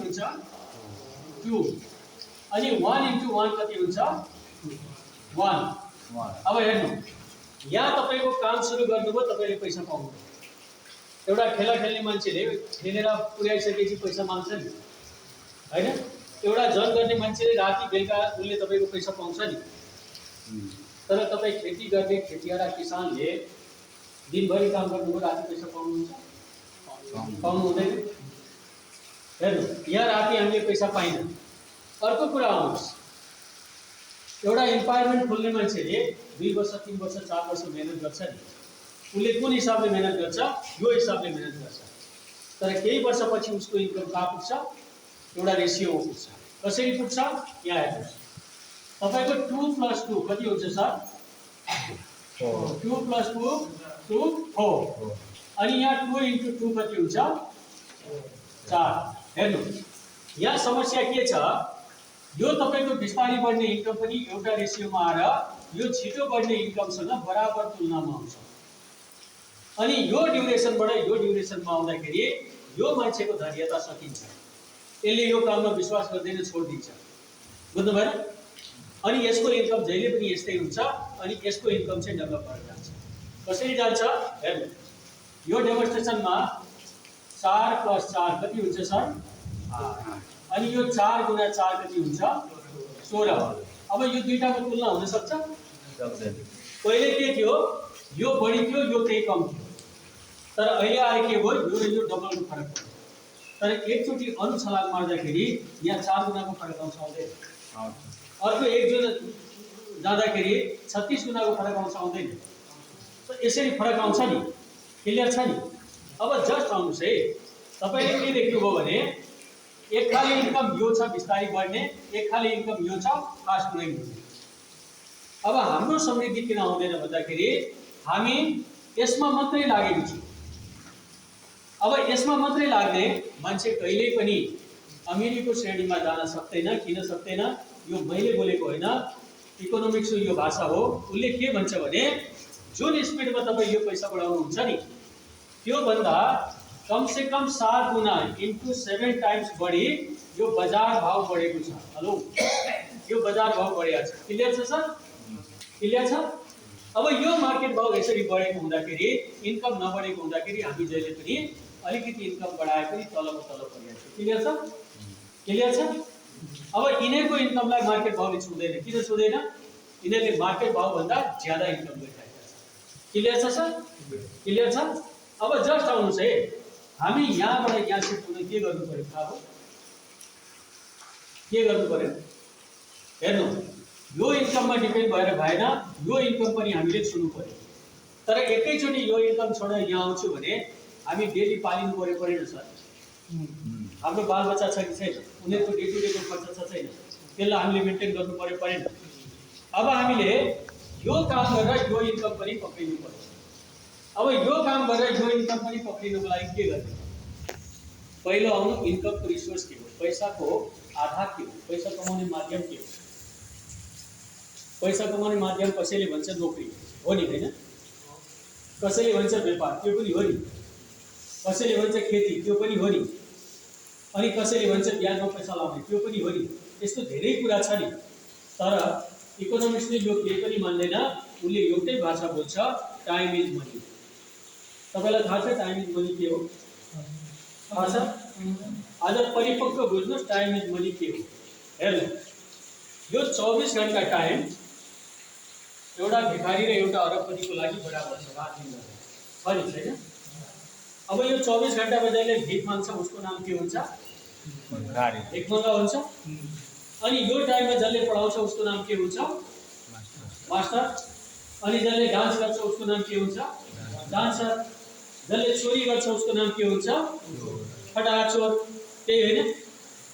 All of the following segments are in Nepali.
हुन्छ 2 अनि 1 * 1 कति हुन्छ 1 अब हेर्नु यहाँ तपाईको काम सुरु गर्नुभयो तपाईले पैसा पाउनु एउटा खेला खेल्ने मान्छेले खेलेर पुर्याइसकेपछि पैसा माग्छ नि हैन एउटा जन गर्ने मान्छेले राति बेलुका उसले तपाईको पैसा पाउँछ नि तर तपाई खेती गर्ने खेतियारा किसानले दिनभरि काम गर्नुभयो राति पैसा पाउनुहुन्छ पाउनु हुँदैन हेर्नु यहाँ राति हामीले पैसा पाइन अर्को कुरा आउनुहोस् एउटा इन्भाइरोमेन्ट खोल्ने मान्छेले 2 वर्ष 3 वर्ष 4 वर्ष मेहनत गर्छ नि उसले कुन हिसाबले मेहनत गर्छ यो हिसाबले मेहनत गर्छ तर केही वर्षपछि उसको इन्कम कहाँ पुग्छ एउटा रेशियोमा पुग्छ कसरी पुग्छ यहाँ हेर्नुहोस् तपाईको 2 + 2 कति हुन्छ सर 2 + 2 2 4 अनि यहाँ 2 * 2 कति हुन्छ 4 हेर्नु यहाँ समस्या के छ यो तपाईको बिस्तारै बढ्ने इन्कम पनि एउटा रेशियोमा आएर यो छिटो बढ्ने इन्कमसँग बराबर तुलनामा आउँछ अनि यो ड्युरेसनबाट यो ड्युरेसनमा आउँदाखेरि यो मान्छेको धैर्यता सकिन्छ यसले यो काममा विश्वास गर्दैन छोड्दिन्छ बुझ्नु भएन अनि यसको इन्कम जहिले पनि यस्तै हुन्छ अनि यसको इन्कम चाहिँ डल्लो भएर जान्छ कसरी जान्छ हेर्नु यो डेमोन्स्ट्रेसनमा 4 + 4 कति हुन्छ सर 8 अनि यो 4 × 4 कति हुन्छ 16 अब यो दुईटाको तुलना हुन सक्छ पहिले के थियो यो बढी थियो यो केही कम थियो तर अहिले आए के भयो यो र यो डबलको फरक भयो तर एकचोटी अरु छलाङ मार्दाखेरि यहाँ 4 गुणाको फरक आउँछ आउँदैन अर्को एक जुन जाँदाखेरि 36 गुणाको फरक आउँछ आउँदैन त यसरी फरक आउँछ नि क्लियर छ नि अब जस्ट आउनुस् है तपाईले के देख्नुभयो भने एक खाले इन्कम यो छ बिस्तारै बढ्ने एक खाले इन्कम यो छ फास्ट ग्रोइङ अब हाम्रो समृद्धि किन आउँदैन भन्दाखेरि हामी यसमा मात्रै लागेको छौं अब यसमा मात्रै लाग्ने मान्छे कहिल्यै पनि अमिरीको श्रेणीमा जान सक्दैन किन सक्दैन यो मैले बोलेको हैन इकोनोमिक्सको यो भाषा हो उले के भन्छ भने जुन स्पिडमा तपाई यो पैसा बढाउनु हुन्छ नि त्यो भन्दा कम से कम 7 गुना * 7 टाइम्स बढी यो बजार भाव बढेको छ हेलो यो बजार भाव बढेको छ क्लियर छ सर क्लियर छ अब यो मार्केट भाव यसरी बढेको हुँदाखेरि इन्कम नबढेको हुँदाखेरि हामी जहिले पनि अलिकति इन्कम बढाए पनि तलको तल परिरहेको छ क्लियर छ अब यिनीहरुको इन्कमलाई मार्केट भावले छुँदैन किन छुँदैन यिनीहरुले मार्केट भाव भन्दा ज्यादा इन्कम देखाएको छ क्लियर छ सर क्लियर छ अब जस्ट आउनुस् है हामी यहाँबाट यहाँ शिफ्ट हुन के गर्नु पर्यो थाहा हो के गर्नु पर्यो हेर्नु यो इन्कममा डिपेन्ड भएर भएन यो इन्कम पनि हामीले छुनु पर्यो तर एकैचोटी यो इन्कम छोडेर यहाँ आउँछु भने हामी डेली पालिनु पर्यो परेन सर हाम्रो बालबच्चा छ कि छैन उनीहरुको डे टु डेको खर्च छ छैन त्यसलाई हामीले मेन्टेन गर्नु पर्यो परेन अब हामीले यो काम गरेर यो इन्कम पनि पक्रिनु पर्यो अब यो काम गरेर यो इन्कम पनि पक्रिनुको लागि के गर्ने पहिलो आउनु इन्कमको रिसोर्स के हो पैसाको आधार के हो पैसा कमाउने माध्यम के हो पैसा कमाउने माध्यम कसैले भन्छ नोकरी हो नि हैन कसैले भन्छ व्यापार त्यो पनि हो नि कसैले भन्छ खेती त्यो पनि हो नि अनि कसैले भन्छ ब्याजमा पैसा लाउने त्यो पनि हो नि यस्तो धेरै कुरा छ नि तर इकोनोमिक्सले यो केही पनि मान्दैन उले एउटै भाषा बोल्छ टाइम इज मनी तपाईलाई थाहा छ टाइम इज मनी के हो थाहा छ आज परिपक्व बुझ्नुस् टाइम इज मनी के हो हेर्नु यो 24 घण्टा टाइम एउटा भिखारी र एउटा अरबपतिको लागि बराबर छ रात दिन छ नि छैन अब यो 24 घण्टा बजाइले भिख माग्छ उसको नाम के हुन्छ भिखारी भिखमंगा हुन्छ अनि यो टाइममा जसले पढाउँछ उसको नाम के हुन्छ मास्टर अनि जसले डान्स गर्छ उसको नाम के हुन्छ डान्सर जसले चोरी गर्छ उसको नाम के हुन्छ फटाचोर त्यही हैन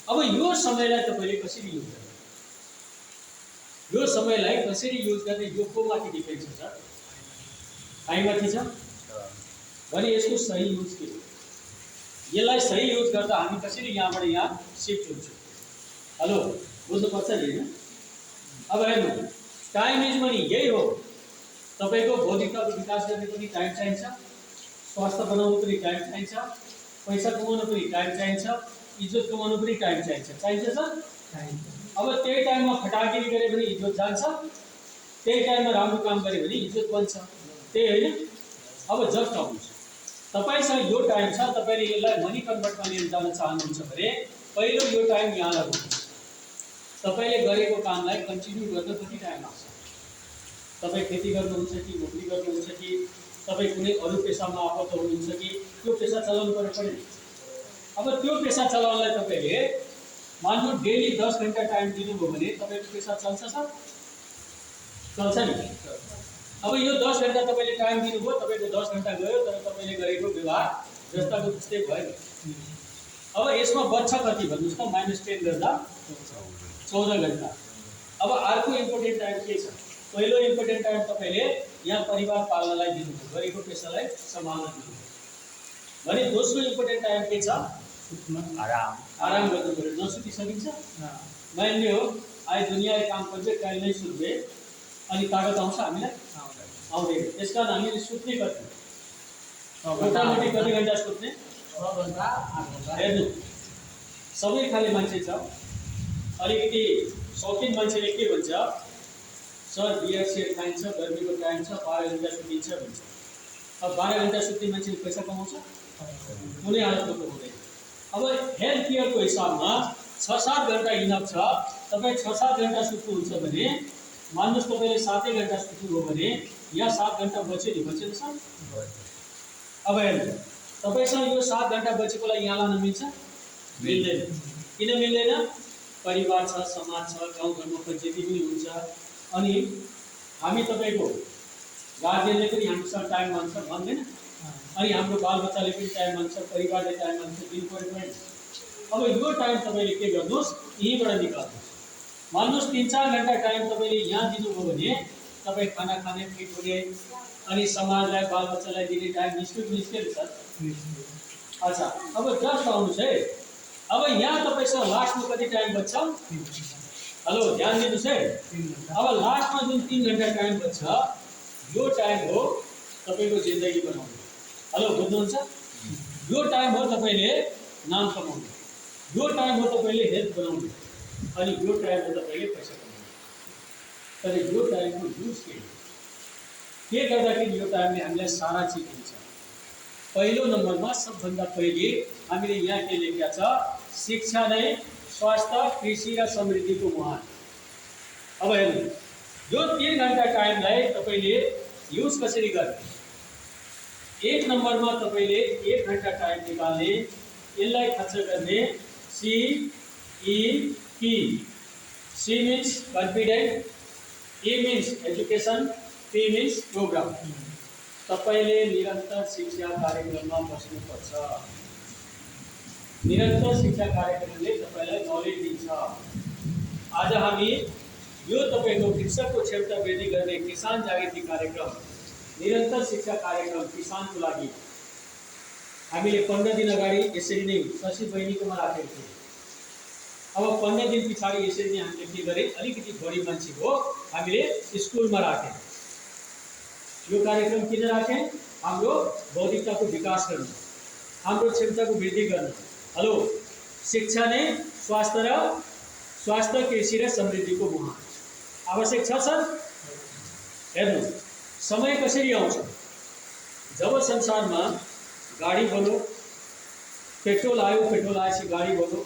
अब यो समयलाई तपाईले कसरी युज गर्ने यो समयलाई कसरी युज गर्ने यो को माथि डिपेन्ड छ सर हामीमाथि छ भने यसको सही युज के हो यसलाई सही युज गर्दा हामी कसरी यहाँबाट यहाँ शिफ्ट हुन्छौं हेलो बुझ्नुपर्छ नि हैन अब हेर्नु टाइम इज मनी यही हो तपाईको भौतिकताको विकास गर्ने पनि टाइम चाहिन्छ स्वास्थ्य बनाउनु पनि टाइम चाहिन्छ पैसा कमाउनु पनि टाइम चाहिन्छ इज्जत कमाउनु पनि टाइम चाहिन्छ सर। अब त्यही टाइममा फटाकिरी गरे भने इज्जत जान्छ, त्यही टाइममा राम्रो काम गरे भने इज्जत बन्छ, त्यही होइन। अब जस्ट आउनुहोस्, तपाईसँग यो टाइम छ, तपाईले यसलाई मनी कन्भर्टमा लिएर जान चाहनुहुन्छ भने पहिलो यो टाइम यहाँ लगाउनुहोस्। तपाईले गरेको कामलाई कन्टिन्यू गर्न कति टाइम लाग्छ? तपाई खेती गर्नुहुन्छ कि नोकरी गर्नुहुन्छ कि तपाई कुनै अरू पेशामा आबद्ध हुनुहुन्छ कि त्यो पेशा चलाउनु पर्यो? अब त्यो पेशा चलाउनलाई तपाईले मान्नु डेली 10 घण्टा टाइम दिनुभयो भने तपाईको पेशा चल्छ सर? चल्छ नि। अब यो 10 घण्टा तपाईले टाइम दिनुभयो, तपाईको 10 घण्टा गयो, तर तपाईले गरेको व्यवहार जस्ताको त्यस्तै भयो। अब यसमा बच्छ कति भन्नुस् त? -10 गर्दा 14 घण्टा। अब अर्को इम्पोर्टेन्ट टाइम के छ? पहिलो इम्पोर्टेन्ट टाइम तपाईले यहाँ परिवार पाल्नलाई दिनुभयो, गरेको पेशालाई सम्हाल्न दिनुभयो भने। दोस्रो इम्पोर्टेन्ट टाइम के छ? आराम गर्नु पर्यो। नसुति सकिन्छ? मान्यो आज दुनियाँ काम गर्दै कहिले नै सुत्दै अनि तागत आउँछ हामीलाई? आउँदैन। त्यसकारण हामीले सुत्ने कति? मोटामोटी कति घण्टा सुत्ने? 6 घण्टा 8 घण्टा। हेर्नु सबै खाले मान्छे छ, अलिकति शौकिन मान्छेले के भन्छ? सर बियर सियर खाइन्छ, गर्मीको टाइम छ, 12 घण्टा सुतिन्छ भन्छ। अब 12 घण्टा सुत्ने मान्छेले पैसा कमाउँछ? कुनै हालतमा कमाउँदैन। अब हेल्थ केयरको हिसाबमा 6-7 घण्टा इनफ छ। तपाईँ 6-7 घण्टा सुत्नुहुन्छ भने मान्नुहोस् तपाईँले 7 घण्टा सुत्नुभयो भने यहाँ 7 घण्टा बच्यो नि, बचेन सर? अब हेर्नु तपाईँसँग यो 7 घण्टा बचेकोलाई यहाँ लान मिल्छ? मिल्दैन। किन मिल्दैन? परिवार छ, समाज छ, गाउँघरमा पञ्चायती पनि हुन्छ, अनि हामी तपाईँको गार्जियनले पनि हामीसँग टाइम माग्छ, भन्दैन? अनि हाम्रो बालबच्चाले पनि टाइम माग्छ, परिवारले टाइम माग्छ, दिनु पर्यो पनि। अब यो टाइम तपाईँले के गर्नुहोस्? यहीँबाट निकाल्नुहोस्। मान्नुहोस् 3-4 घण्टा टाइम तपाईँले यहाँ दिनुभयो भने तपाईँ खाना खाने, पेट भर्ने, अनि समाजलाई बालबच्चालाई दिने टाइम निस्क्यो सर? अच्छा अब जस्ट आउनुहोस् है। अब यहाँ तपाईँसँग लास्टमा कति टाइम बच्छ? हेलो ध्यान दिनुहोस् है। अब लास्टमा जुन 3 घण्टा टाइम बच्छ, यो टाइम हो तपाईँको जिन्दगी बनाउने। हेलो बुझ्नुहुन्छ? यो टाइम हो तपाईँले नाम कमाउने, यो टाइम हो तपाईँले हेल्थ बनाउने, अनि यो टाइम हो तपाईँले पैसा कमाउने। तर यो टाइमको युज के गर्दाखेरि यो टाइमले हामीलाई सारा चिज दिन्छ? पहिलो नम्बरमा सबभन्दा पहिले हामीले यहाँ के लेखेका छ? शिक्षा नै स्वास्थ्य, कृषि र समृद्धिको मुहान। अब हेर्नु यो 3 घण्टा टाइमलाई तपाईँले युज कसरी गर्ने? 1 नम्बरमा तपाईँले 1 घण्टा टाइम निकाल्ने, यसलाई खर्च गर्ने। CEP, C means confident, E means education, P means program। तपाईले निरन्तर शिक्षा कार्यक्रममा बस्नुपर्छ। निरन्तर शिक्षा कार्यक्रमले तपाईलाई नलेज दिन्छ। आज हामी यो तपाईको कृषकको क्षमता वृद्धि गर्ने किसान जागृति कार्यक्रम, निरन्तर शिक्षा कार्यक्रम किसानको लागि हामीले 15 दिन अगाडि यसरी नै शशी बहिनीकोमा राखेको थियौँ। अब 15 दिन पछाडि यसरी नै हामीले के गरे? अलिकति बढी मान्छेको हामीले स्कुलमा राखे। यो कार्यक्रम किन राखे? हाम्रो बौद्धिकताको विकास गर्न, हाम्रो क्षमताको वृद्धि गर्न। हेलो शिक्षा नै स्वास्थ्य, कृषि र समृद्धिको मुहान। आवश्यक छ सर? हेर्नु समय कसरी आउँछ? जब संसारमा गाडी बन्यो, पेट्रोल आयो, पेट्रोल आएपछि गाडी बन्यो,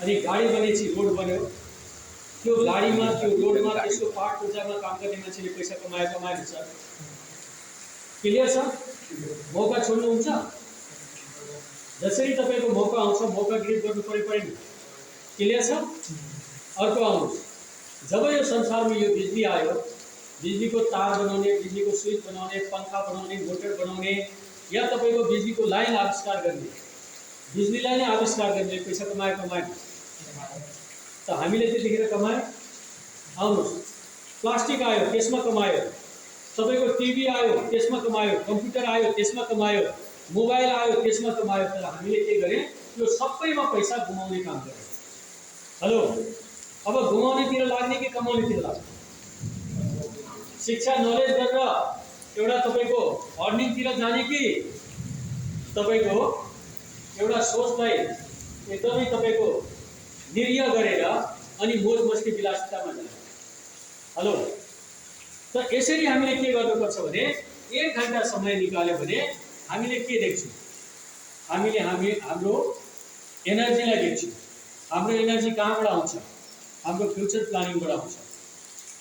अनि गाडी बनेपछि रोड बन्यो। त्यो गाडीमा, त्यो रोडमा, त्यसको पार्ट पूजामा काम गर्ने मान्छेले पैसा कमाएको छ। क्लियर छ? मौका छोड्नुहुन्छ? जसरी तपाईँको मौका आउँछ, मौका ग्रिप गर्नु पर्यो नि। क्लियर छ? अर्को आउनुहोस्, जब यो संसारमा यो बिजुली आयो, बिजुलीको तार बनाउने, बिजुलीको स्विच बनाउने, पंखा बनाउने, मोटर बनाउने, या तपाईँको बिजुलीको लाइन आविष्कार गर्ने, बिजुलीलाई नै आविष्कार गर्ने पैसा कमायो। त हामीले त्यतिखेर कमायो? आउनुहोस्, प्लास्टिक आयो, त्यसमा कमायो। तपाईँको टिभी आयो, त्यसमा कमायो। कम्प्युटर आयो, त्यसमा कमायो। मोबाइल आयो, त्यसमा कमायो। तर हामीले के गरे? यो सबैमा पैसा गुमाउने काम गरे। हेलो अब गुमाउनेतिर लाग्ने कि कमाउनेतिर लाग्ने? शिक्षा नलेज गरेर एउटा तपाईँको अर्निङतिर जाने कि तपाईँको एउटा सोचलाई एकदमै तपाईको निर्य गरेर अनि मोज मस्ती विलासितामा जान्छ। हेलो, त यसरी हामीले के गर्नुपर्छ भने 1 घण्टा समय निकाल्यो भने हामीले के देख्छौँ? हामीले हाम्रो एनर्जीलाई देख्छौँ। हाम्रो एनर्जी कहाँबाट आउँछ? हाम्रो फ्युचर प्लानिङबाट आउँछ।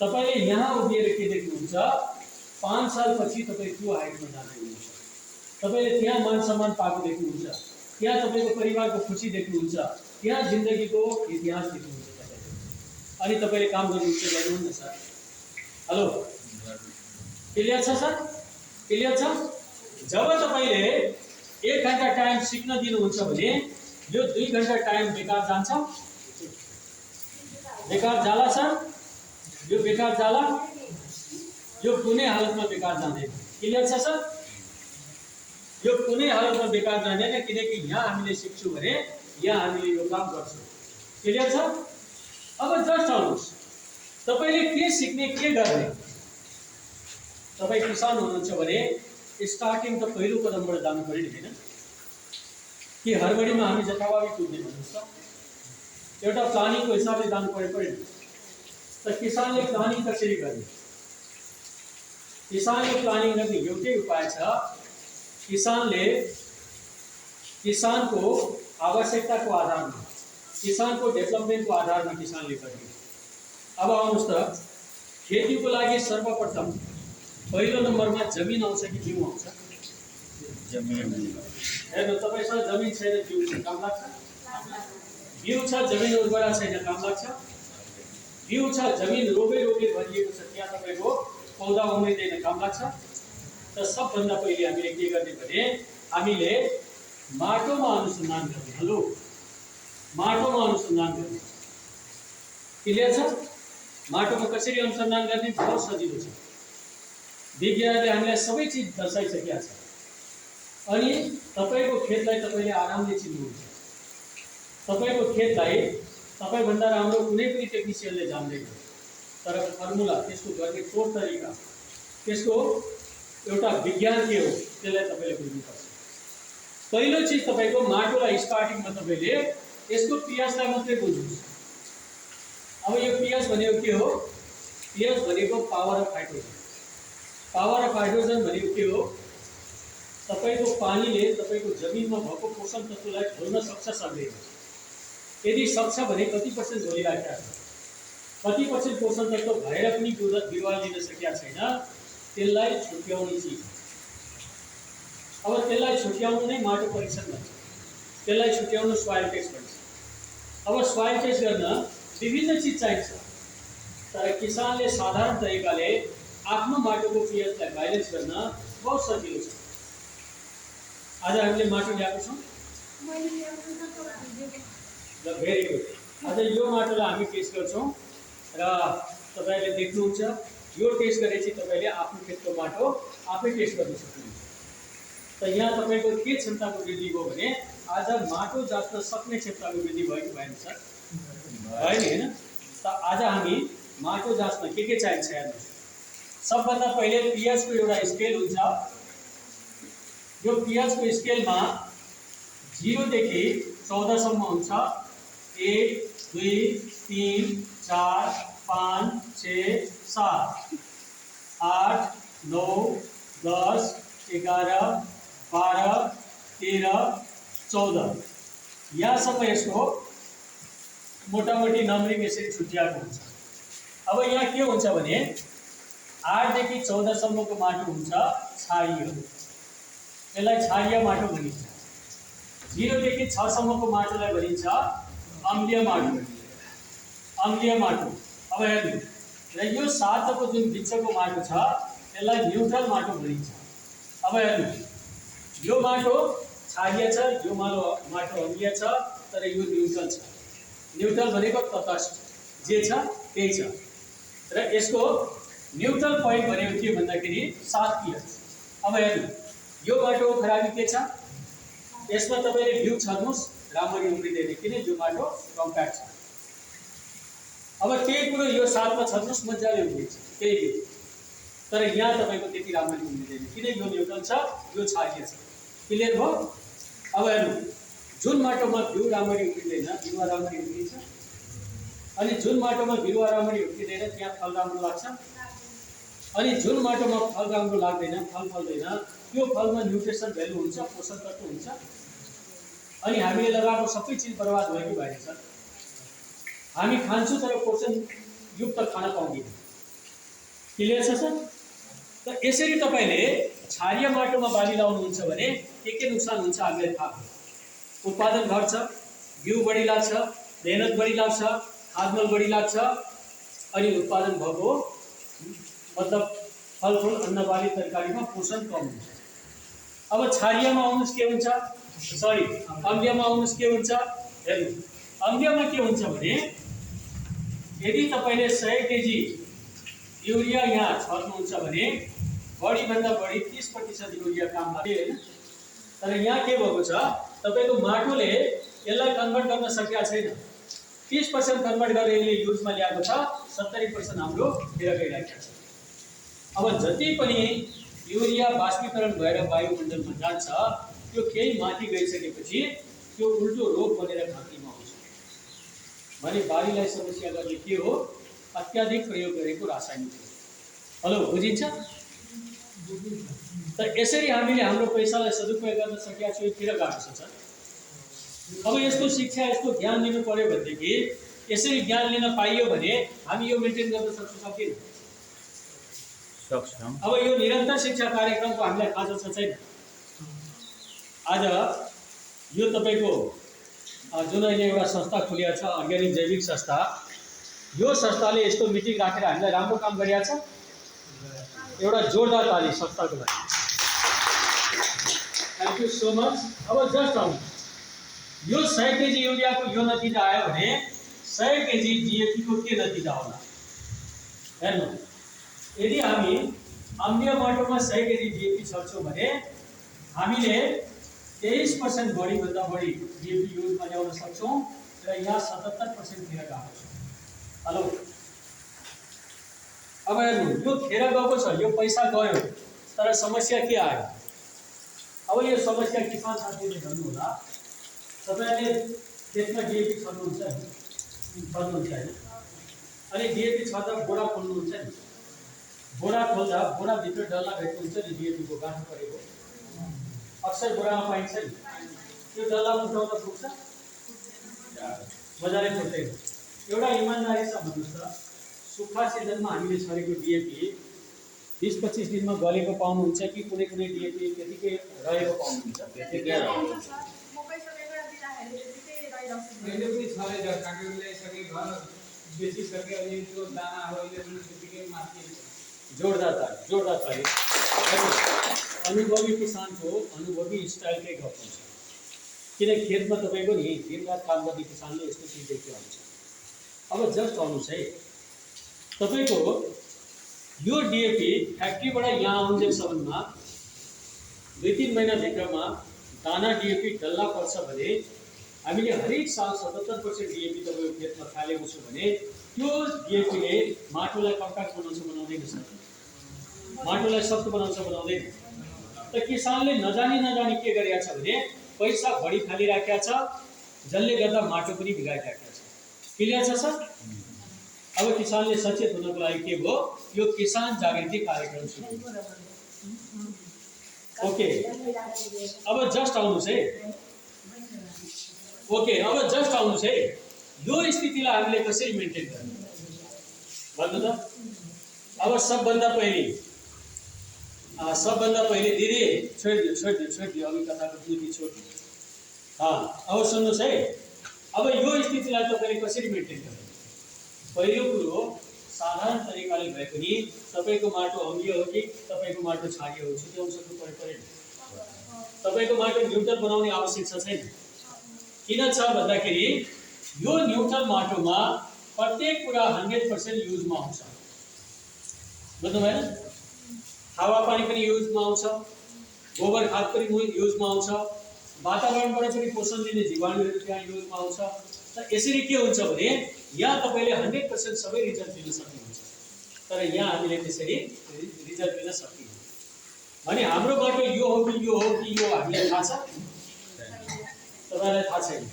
तपाईले यहाँ उभिएर के देख्नुहुन्छ? 5 साल पछि तपाईँ त्यो हाइटमा जाँदै हुनुहुन्छ। तपाईले त्यहाँ मान सम्मान पाएको देख्नुहुन्छ, त्यहाँ तपाईको परिवारको खुसी देख्नुहुन्छ, त्यहाँ जिन्दगीको इतिहास देख्नुहुन्छ तपाईले। अनि तपाईले काम गर्नुहुन्छ, गर्नुहुन्न सर? हेलो, क्लियर छ सर? क्लियर छ? जब तपाईले 1 घण्टा टाइम सिक्न दिनुहुन्छ भने यो 2 घण्टा टाइम बेकार जान्छ? बेकार जाला सर? यो बेकार जाला? यो कुनै हालतमा बेकार जाँदैन। क्लियर छ सर? यो कुनै हालतमा बेकार जाँदैन, किनकि यहाँ हामीले सिक्छौँ भने यहाँ हामीले यो काम गर्छौँ। क्लियर छ? अब जस्ट आउनुहोस्, तपाईले के सिक्ने, के गर्ने? तपाईँ किसान हुनुहुन्छ भने स्टार्टिङ त पहिलो कदमबाट जानु पर्यो नि, हैन? कि हरबडीमा हामी जथाभावी कुद्ने भन्नुहोस् त? एउटा प्लानिङको हिसाबले जानु पर्यो नि। त किसानले प्लानिङ कसरी गर्ने? किसानले प्लानिङ गर्ने एउटै उपाय छ। किसानको आवश्यकताको आधारमा, किसानको डेभलपमेन्टको आधारमा किसानले गर्ने। अब आउनुहोस् त, खेतीको लागि सर्वप्रथम पहिलो नम्बरमा जमिन आउँछ कि बिउ आउँछ? जमिन। हेर्नु, तपाईसँग जमिन छैन, बिउ छ, काम लाग्छ? बिउ छ, जमिन उर्वरा छैन, काम लाग्छ? बिउ छ, जमिन रोगै भरिएको छ, त्यहाँ तपाईको पौधा उम्रिँदैन, काम लाग्छ? त सबभन्दा पहिले हामीले के गर्ने भने हामीले माटोमा अनुसन्धान गर्ने। हेलो, माटोमा अनुसन्धान गर्ने। क्लियर छ? माटोमा कसरी अनुसन्धान गर्ने? बहुत सजिलो छ। विज्ञानले हामीलाई सबै चिज दर्शाइसकेका छ। अनि तपाईको खेतलाई तपाईले आरामले चिन्नुहुन्छ। तपाईको खेतलाई तपाईभन्दा राम्रो कुनै पनि टेक्निसियनले जान्दैन, तर फर्मुला, त्यसको गर्ने तौर तरिका, त्यसको एउटा विज्ञान के हो, त्यसलाई तपाईले बुझ्नुपर्छ। पहिलो चिज तपाईको माटोलाई स्टार्टिङमा तपाईले यसको पीएचलाई मात्रै बुझ्नुहोस्। अब यो पीएच भनेको के हो? पीएच भनेको power of hydrogen. Power of hydrogen भनेको के हो? तपाईको पानीले तपाईको जमिनमा भएको पोषण तत्त्वलाई झोल्न सक्छ, सक्दैन? यदि सक्छ भने कति % झोलिराखेका छ? कति % पोषण तत्त्व भएर पनि बिरुवा लिन सकेका छैन, त्यसलाई छुट्याउने चिज। अब त्यसलाई छुट्याउनु नै माटो परीक्षण भन्छ, त्यसलाई छुट्याउनु सोइल टेस्ट भन्छ। अब सोइल टेस्ट गर्न विभिन्न चिज चाहिन्छ, तर किसानले साधारण तरिकाले आफ्नो माटोको पीएचलाई ब्यालेन्स गर्न बहुत सजिलो छ। आज हामीले माटो ल्याएको छौँ, भेरी गुड। आज यो माटोलाई हामी टेस्ट गर्छौँ र तपाईले देख्नुहुन्छ, यो टेस्ट गरेपछि तपाईले आफ्नो खेतको माटो आफै टेस्ट गर्न सक्नुहुन्छ। त यहाँ तपाईको के क्षमताको वृद्धि भयो भने आज माटो जाँच्न सक्ने क्षमताको वृद्धि भयो कि भएन सर? भयो नि, हैन? त आज हामी माटो जाँच्न के चाहिन्छ हेर्नुहोस्। सबभन्दा पहिले पीएचको एउटा स्केल हुन्छ। यो पीएचको स्केलमा 0 देखि 14 सम्म हुन्छ। 1 2 3 4 5 6 7 8 9 10 11 12 13 14 यहाँसम्म यसको मोटामोटी नम्बरिङ यसरी छुट्याएको हुन्छ। अब यहाँ के हुन्छ भने 8 देखि 14 सम्मको माटो हुन्छ क्षारीय, यसलाई क्षारीय माटो भनिन्छ। 0 देखि 6 सम्मको माटोलाई भनिन्छ अम्लीय माटो, अम्लीय माटो। अब हेर्नु, र यो 7को जुन बिचको माटो छ यसलाई न्यूट्रल माटो भनिन्छ। अब हेर्नु, यो माटो क्षारीय छ, यो माटो अम्लीय छ, तर यो न्यूट्रल छ। न्यूट्रल भनेको तटस्थ, जे छ त्यही छ। र यसको न्यूट्रल पोइन्ट भनेको के भन्दाखेरि 7 पीएच। अब हेर्नु, यो माटोको खराबी के छ? यसमा तपाईले बिउ छर्नुस्, राम्ररी उम्रिँदैन, किन? यो माटो कम्प्याक्ट छ। अब त्यही कुरो यो 7 मा छर्नुस्, मजाले उम्रिन्छ त्यही बिउ, तर यहाँ तपाईको त्यति राम्ररी उम्रिँदैन, किन? यो न्यूट्रल छ, यो क्षारीय छ। क्लियर भयो? अब हेर्नु, जुन माटोमा बिउ राम्ररी उम्रिँदैन बिरुवा राम्ररी उम्रिन्छ, अनि जुन माटोमा बिरुवा राम्ररी उम्रिँदैन त्यहाँ फल राम्रो लाग्छ, अनि जुन माटोमा फल राम्रो लाग्दैन फल फल्दैन त्यो फलमा न्युट्रिसन भ्यालु हुन्छ, पोषण तत्त्व हुन्छ, अनि हामीले लगाएको सबै चिज बर्बाद भयो कि भएन सर? हामी खान्छौँ तर पोषण युक्त खाना पाउँदैनौँ। क्लियर छ सर? त यसरी तपाईले क्षारीय माटोमा बाली लाउनुहुन्छ भने के नुकसान हुन्छ हामीलाई थाहा हो। उत्पादन घट्छ, बिउ बढी लाग्छ, मेहनत बढी लाग्छ, खादमल बढी लाग्छ, अनि उत्पादन भएको मतलब फलफुल अन्नबाली तरकारीमा पोषण कम हुन्छ। अब क्षारीयमा आउनुस् के हुन्छ, सरी अम्लीयमा आउनुस् के हुन्छ। हेर्नु अम्लीयमा के हुन्छ भने यदि तपाईले 100 केजी युरिया यहाँ छर्नुहुन्छ भने बढी भन्दा बढी 30% युरिया काम लाग्यो हैन। तर यहाँ के भएको छ, तपाईको माटोले यसलाई कन्भर्ट गर्न सकेको छैन। 30% कन्भर्ट गरेर यसले युजमा ल्याएको छ, 70% हाम्रो खेर गइरहेको छ। अब जति पनि युरिया बाष्पीकरण भएर वायुमण्डलमा जान्छ त्यो केही माथि गइसकेपछि त्यो उल्टो रोग बनेर घाँटीमा आउँछ। भने बालीलाई समस्या गर्ने के हो, अत्याधिक प्रयोग गरेको रासायनिक हो। हेलो बुझिन्छ? त यसरी हामीले हाम्रो पैसालाई सदुपयोग गर्न सकेका छौँ, किन गाह्रो छ? अब यसको शिक्षा यसको ज्ञान लिनु पर्यो भनेदेखि यसरी ज्ञान लिन पाइयो भने हामी यो मेन्टेन गर्न सक्छौँ कि सक्छौँ? अब यो निरन्तर शिक्षा कार्यक्रमको हामीलाई थाहा छ छैन? आज यो तपाईको जुन अहिले एउटा संस्था खुलिएको छ अर्ग्यानिक जैविक संस्था, यो संस्थाले यस्तो मिटिङ राखेर हामीलाई राम्रो काम गरिएको छ। एउटा जोरदार ताली संस्थाको लागि। Thank you so much. अब जस्ट आउनु यो 100 केजी युरियाको यो नतिजा आयो भने 100 केजी डीएपी को के नतिजा होला हेर्नु। यदि हामी अम्लीय माटोमा 100 केजी डीएपी छर्छौँ भने हामीले 23% बढी भन्दा बढी डीएपी युजमा ल्याउन सक्छौँ र यहाँ 77% खेर गएको छ। हेलो अब हेर्नु यो खेर गएको छ, यो पैसा गयो, तर समस्या के आयो? अब यो समस्या किसान साथीहरूले भन्नु होला, तपाईले खेतमा डीएपी छर्नुहुन्छ हैन, अनि डीएपी छर्दा बोरा खोल्नुहुन्छ नि, बोरा खोल्दा बोरा भित्र डल्ला भेट्नु हुन्छ नि, डीएपी को गाँठो परेको अक्सर बोरामा पाइन्छ नि, त्यो डल्ला उठाउँदा पुग्छ? मजाले पुग्दैन। एउटा इमानदारीसँग भन्नुस् त, सुक्खा सिजनमा हामीले छरेको डीएपी 20-25 दिनमा गलेको पाउनुहुन्छ कि कुनै कुनै डीएपी त्यतिकै रहेको पाउनुहुन्छ? त्यतिकै रहन्छ। मैले पनि छले काटेर ल्याइसके घर बेचिसके अनि त्यो दानाहरूले पनि त्यतिकै माथि। जोरदार ताली। अनुभवी किसानको अनुभवी स्टाइलकै गफ हुन्छ, किन खेतमा तपाईको नि दिनरात काम गर्ने किसानले यस्तो चिज देखेको हुन्छ। अब जस्ट आउनुहोस् है, तपाईको यो डीएपी फ्याक्ट्रीबाट यहाँ आउन्जेलसम्ममा 2-3 महिनाभित्रमा दाना डीएपी डल्ला पर्छ भने हामीले हरेक साल 77% डीएपी तपाईको खेतमा फालेको छु भने त्यो डीएपीले माटोलाई कम्प्याक्ट बनाउँदैन सर, माटोलाई सख्त बनाउँदैन। त किसानले नजानी के गरेको छ भने पैसा बढी फालिराखेको छ, जसले गर्दा माटो पनि बिगाइराखेको छ। क्लियर छ सर? अब किसानले सचेत हुनको लागि के भयो, यो किसान जागृति कार्यक्रम सुरु। ओके अब जस्ट आउनुहोस् है। ओके अब जस्ट आउनुहोस् है, यो स्थितिलाई हामीले कसरी मेन्टेन गर्ने भन्नु त। अब सबभन्दा पहिले दिदी छोडिदियो अघि कथाको बुद्धि छोडिदियो। अब सुन्नुहोस् है, अब यो स्थितिलाई तपाईँले कसरी मेन्टेन गर्ने? पहिलो कुरो साधारण तरिकाले भए पनि तपाईँको माटो अम्लीय हो कि तपाईँको माटो क्षारीय हो छुट्याउन सक्नु परेन। तपाईँको माटो न्युट्रल बनाउने आवश्यकता छैन। किन छ भन्दाखेरि यो न्युट्रल माटोमा प्रत्येक कुरा 100% युजमा आउँछ। बुझ्नु भएन? हावापानी पनि युजमा आउँछ, गोबर खाद पनि युजमा आउँछ, वातावरणबाट पनि पोषण दिने जीवाणुहरू त्यहाँ युजमा आउँछ। त यसरी के हुन्छ भने यहाँ तपाईँले 100% सबै रिजल्ट दिन सक्नुहुन्छ, तर यहाँ हामीले त्यसरी रिजल्ट दिन सक्दैनौँ। भने हाम्रो माटो यो हो कि हामीलाई थाहा छ? तपाईँलाई थाहा छैन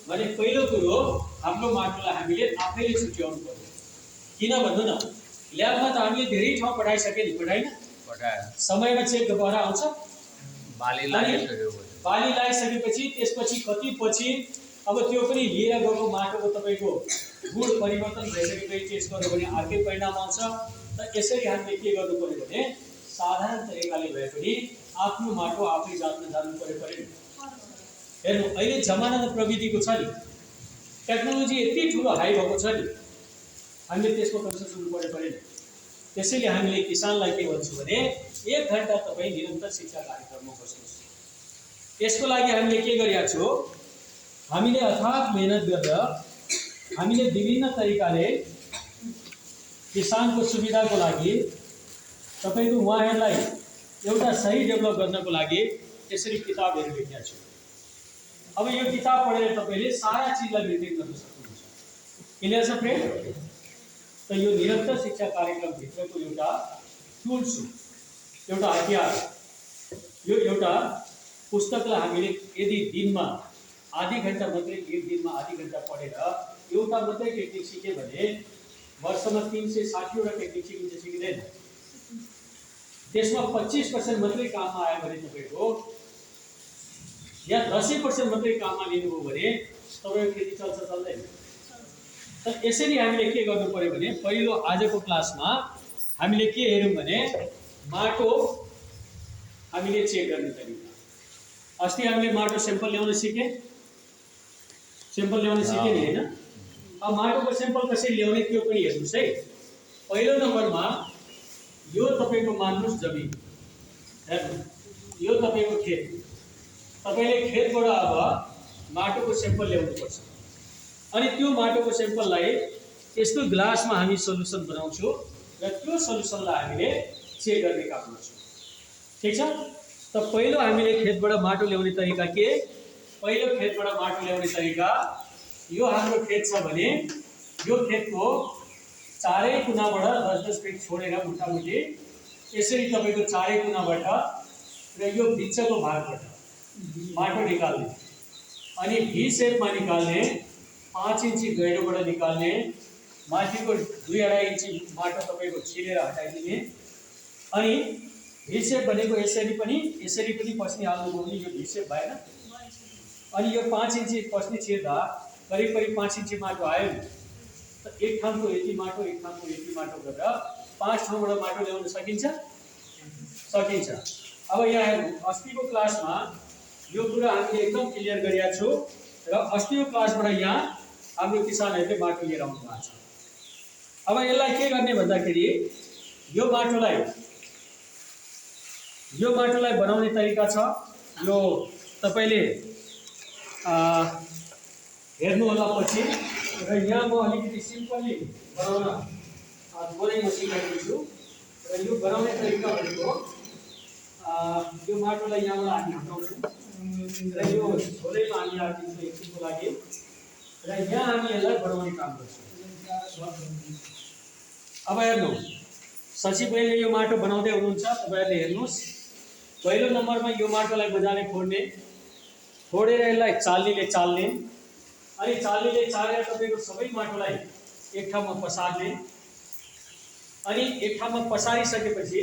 भने पहिलो कुरो हाम्रो माटोलाई हामीले आफैले छुट्याउनु पर्यो। किन भन्नु न, ल्याबमा त हामीले धेरै ठाउँ पठाइसके नि, पठाइन? समयमा चेक भएर आउँछ। बाली लगाइसकेपछि त्यसपछि कति पछि अब त्यो पनि लिएर गएको माटोको तपाईँको गुण परिवर्तन भइसकेपछि टेस्ट गर्यो भने अर्कै परिणाम आउँछ। त यसरी हामीले के गर्नु पर्यो भने साधारण तरिकाले भए पनि आफ्नो माटो आफै जान्न जान्नु पर्यो। हेर्नु, अहिले जमाना त प्रविधिको छ नि, टेक्नोलोजी यति ठुलो हाई भएको छ नि, हामीले त्यसको कन्सियस हुनु पर्यो। त्यसैले हामीले किसानलाई के भन्छौँ भने 1 घण्टा तपाईँ निरन्तर शिक्षा कार्यक्रममा बस्नुहोस्। यसको लागि हामीले के गरिरहेको छौँ, हामीले अथाक मेहनत गरेर हामीले विभिन्न तरिकाले किसानको सुविधाको लागि तपाईँको उहाँहरूलाई एउटा सही डेभलप गर्नको लागि त्यसरी किताबहरू लेखेका छौँ। अब यो किताब पढेर तपाईँले सारा चिजलाई मेन्टेन गर्न सक्नुहुन्छ। क्लियर छ फ्रेन्ड? त यो निरन्तर शिक्षा कार्यक्रमभित्रको एउटा टुल्स हो, एउटा हतियार। यो एउटा पुस्तकलाई हामीले यदि दिनमा आधी घन्टा मात्रै, एक दिनमा आधी घन्टा पढेर एउटा मात्रै टेक्निक सिक्यो भने वर्षमा 360वटा टेक्निक सिकिन्छ, सिकिँदैन? त्यसमा 25% मात्रै काममा आयो भने तपाईँको, या 10% मात्रै काममा लिनुभयो भने तपाईँको खेती चल्छ, चल्दैन? त यसरी हामीले के गर्नु पर्यो भने पहिलो आजको क्लासमा हामीले के हेर्यौँ भने माटो हामीले चेक गर्ने तरिका। अस्ति हामीले माटो स्याम्पल ल्याउन सिके, स्याम्पल ल्याउन सिके नि, होइन? अब माटोको स्याम्पल कसरी ल्याउने त्यो पनि हेर्नुहोस् है। पहिलो नम्बरमा यो तपाईँको मान्नुहोस् जमिन, हेर्नु यो तपाईँको खेत। तपाईँले खेतबाट अब माटोको स्याम्पल ल्याउनुपर्छ। अनि त्यो माटोको स्याम्पललाई यस्तो ग्लासमा हामी सल्युसन बनाउँछौँ र त्यो सल्युसनलाई हामीले चेक गर्ने काम गर्छौँ। ठिक छ? त पहिलो हामीले खेतबाट माटो ल्याउने तरिका के? पहिलो खेतबाट माटो ल्याउने तरिका, यो हाम्रो खेत छ भने यो खेतको चारै कुनाबाट 10-10 फिट छोडेर मोटामोटी यसरी तपाईँको चारै कुनाबाट र यो बिचको भागबाट माटो निकाल्ने, अनि भी सेपमा निकाल्ने, 5 इन्ची गहिरोबाट निकाल्ने, माथिको 2-2.5 इन्ची माटो तपाईँको छिलेर हटाइदिने, अनि भी सेप भनेको यसरी पनि पस्ने हाल्नुभयो भने यो भी सेप भएन। अनि यो 5 इन्ची पस्ने छिर्दा करिब 5 इन्ची माटो आयो नि, त एक ठाउँको यति माटो, एक ठाउँको यति माटो गरेर 5 ठाउँबाट माटो ल्याउन सकिन्छ, सकिन्छ। अब यहाँ हेर्नु, अस्तिको क्लासमा यो कुरा हामीले एकदम क्लियर गरिरहेका छौँ र अस्तिको क्लासबाट यहाँ हाम्रो किसानहरूले माटो लिएर आउनु भएको छ। अब यसलाई के गर्ने भन्दाखेरि यो माटोलाई बनाउने तरिका छ। यो तपाईँले हेर्नु होला पछि, र यहाँ म अलिकति सिम्पली बनाउन थोरै म सिकाइदिन्छु। र यो बनाउने तरिका भनेको यो माटोलाई यहाँबाट हामी हटाउँछौँ र यो झोलैमा हामी राखिदिन्छौँ एकछिनको लागि, र यहाँ हामी यसलाई बनाउने काम गर्छौँ। अब हेर्नु, शशि बहिनीले यो माटो बनाउँदै हुनुहुन्छ, तपाईँहरूले हेर्नुहोस्। पहिलो नम्बरमा यो माटोलाई मजाले फोडेर यसलाई चाल्नीले चाल्ने, अनि चाल्नीले चालेर तपाईँको सबै माटोलाई एक ठाउँमा पसार्ने, अनि एक ठाउँमा पसारिसकेपछि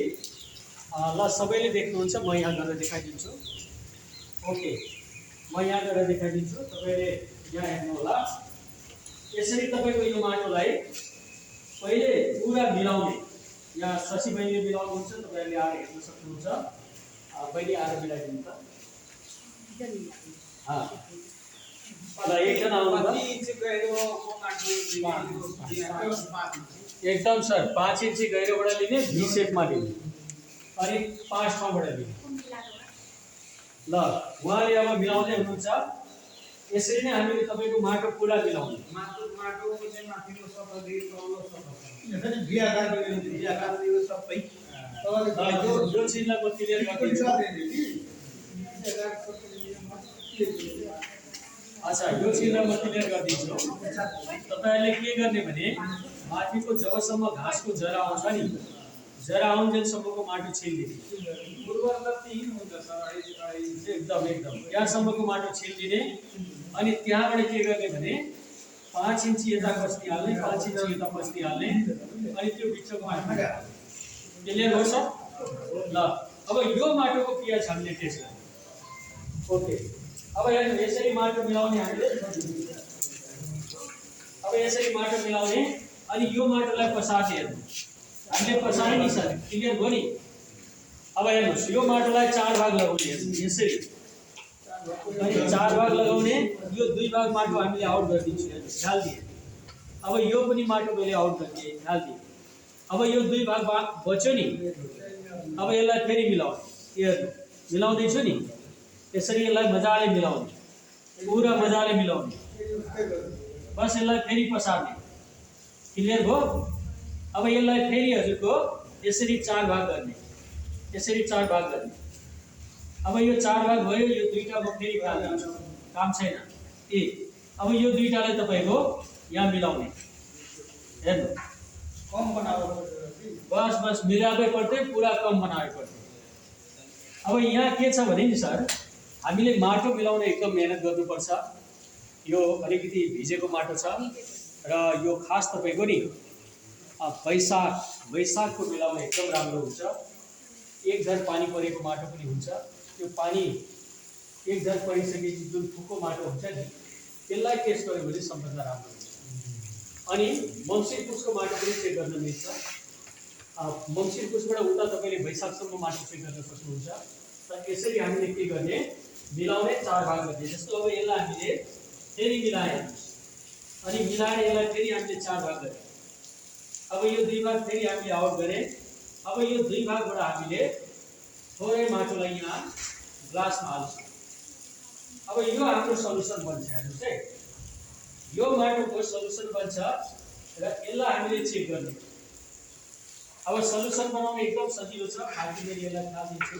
ल सबैले देख्नुहुन्छ, म यहाँ गरेर देखाइदिन्छु। ओके, म यहाँ गरेर देखाइदिन्छु, तपाईँले यहाँ हेर्नु होला। यसरी तपाईँको यो माटोलाई पहिले पुरा मिलाउने, यहाँ शशि बहिनीले मिलाउनुहुन्छ, तपाईँहरूले आएर हेर्न सक्नुहुन्छ। बहिनी आएर मिलाइदिनु त। एकजना आउनु एकदम सर 5 इन्ची गहिरोबाट लिने, भी सेपमा लिने, अनि 5 ठाउँबाट लिने। ल उहाँले अब मिलाउँदै हुनुहुन्छ। यसरी नै हामीले तपाईँको माटो पुरा मिलाउने। यो चिजलाई म क्लियर गरिदिन्छु। अच्छा, यो चिजलाई म क्लियर गरिदिन्छु। तपाईँहरूले के गर्ने भने माथिको जबसम्म घाँसको जरा आउँछ नि, जरा आउन्जेलसम्मको माटो छिल्दिने, उर्वरता 3 हुन्छ सर, अढाई एकदम एकदम त्यहाँसम्मको माटो छिल्दिने। अनि त्यहाँबाट के गर्ने भने 5 इन्ची यता पस्ती हाल्ने, 5 इन्ची यता पस्ती हाल्ने, अनि त्यो बिचको माटो क्लियर हो सर? ल अब यो माटोको pH हामीले टेस्ट गर्ने। ओके, अब हेर्नु यसरी माटो मिलाउने हामीले, अब यसरी माटो मिलाउने, अनि यो माटोलाई पसार्ने। हेर्नु हामीले पसारे नि सर, क्लियर भयो नि? अब हेर्नुहोस् यो माटोलाई 4 भाग लगाउने, यसरी अनि 4 भाग लगाउने। यो 2 भाग माटो हामीले आउट गरिदिन्छु, हेर्नुहोस् ख्याल दिए। अब यो पनि माटो मैले आउट गरिदिएँ, ख्याल दिए। अब यो 2 भाग बच्यो नि, अब यसलाई फेरि मिलाउने। हेर्नु मिलाउँदैछु नि, यसरी यसलाई मजाले मिलाउने, पुरा मजाले मिलाउने, बस यसलाई फेरि पसार्ने। क्लियर भयो? अब यसलाई फेरि हजुरको यसरी 4 भाग गर्ने, यसरी 4 भाग गर्ने। अब यो 4 भाग भयो, यो 2टा म फेरि फाल्दिन्छु, काम छैन। अब यो 2टालाई तपाईको यहाँ मिलाउने। हेर्नु कम बनाउनु बस बस मिलाएकै पर्दै, पुरा कम बनाएकै पर्दै। अब यहाँ के छ भने नि सर, हामीले माटो मिलाउन एकदम मेहनत गर्नुपर्छ। यो अलिकति भिजेको माटो छ र यो खास तपाईको नि वैशाखको मिलाउन एकदम राम्रो हुन्छ। एक झर पानी परेको माटो पनि हुन्छ। त्यो पानी एक झर परिसकेपछि जुन फुको माटो हुन्छ नि, त्यसलाई टेस्ट गर्यो भने सबभन्दा राम्रो हुन्छ। अनि मङ्सिर पुसको माटो पनि चेक गर्न मिल्छ। मङ्सिर पुसबाट उता तपाईले वैशाखसम्म माटो चेक गर्न सक्नुहुन्छ। र यसरी हामीले के गर्ने, मिलाउने, 4 भाग गर्ने। जस्तो अब यसलाई हामीले फेरि मिलायौँ, अनि मिलाएर यसलाई फेरि हामीले 4 भाग गरे। अब यो 2 भाग फेरि हामीले आउट गरे। अब यो 2 भागबाट हामीले थोरै माटोलाई यहाँ ग्लासमा हाल्छौँ। अब यो हाम्रो सल्युसन बन्छ। हेर्नुहोस् है, यो माटोको सल्युसन बन्छ र यसलाई हामीले चेक गर्ने। अब सल्युसन बनाउन एकदम सजिलो छ, खालि मैले यसलाई थाहा दिन्छु।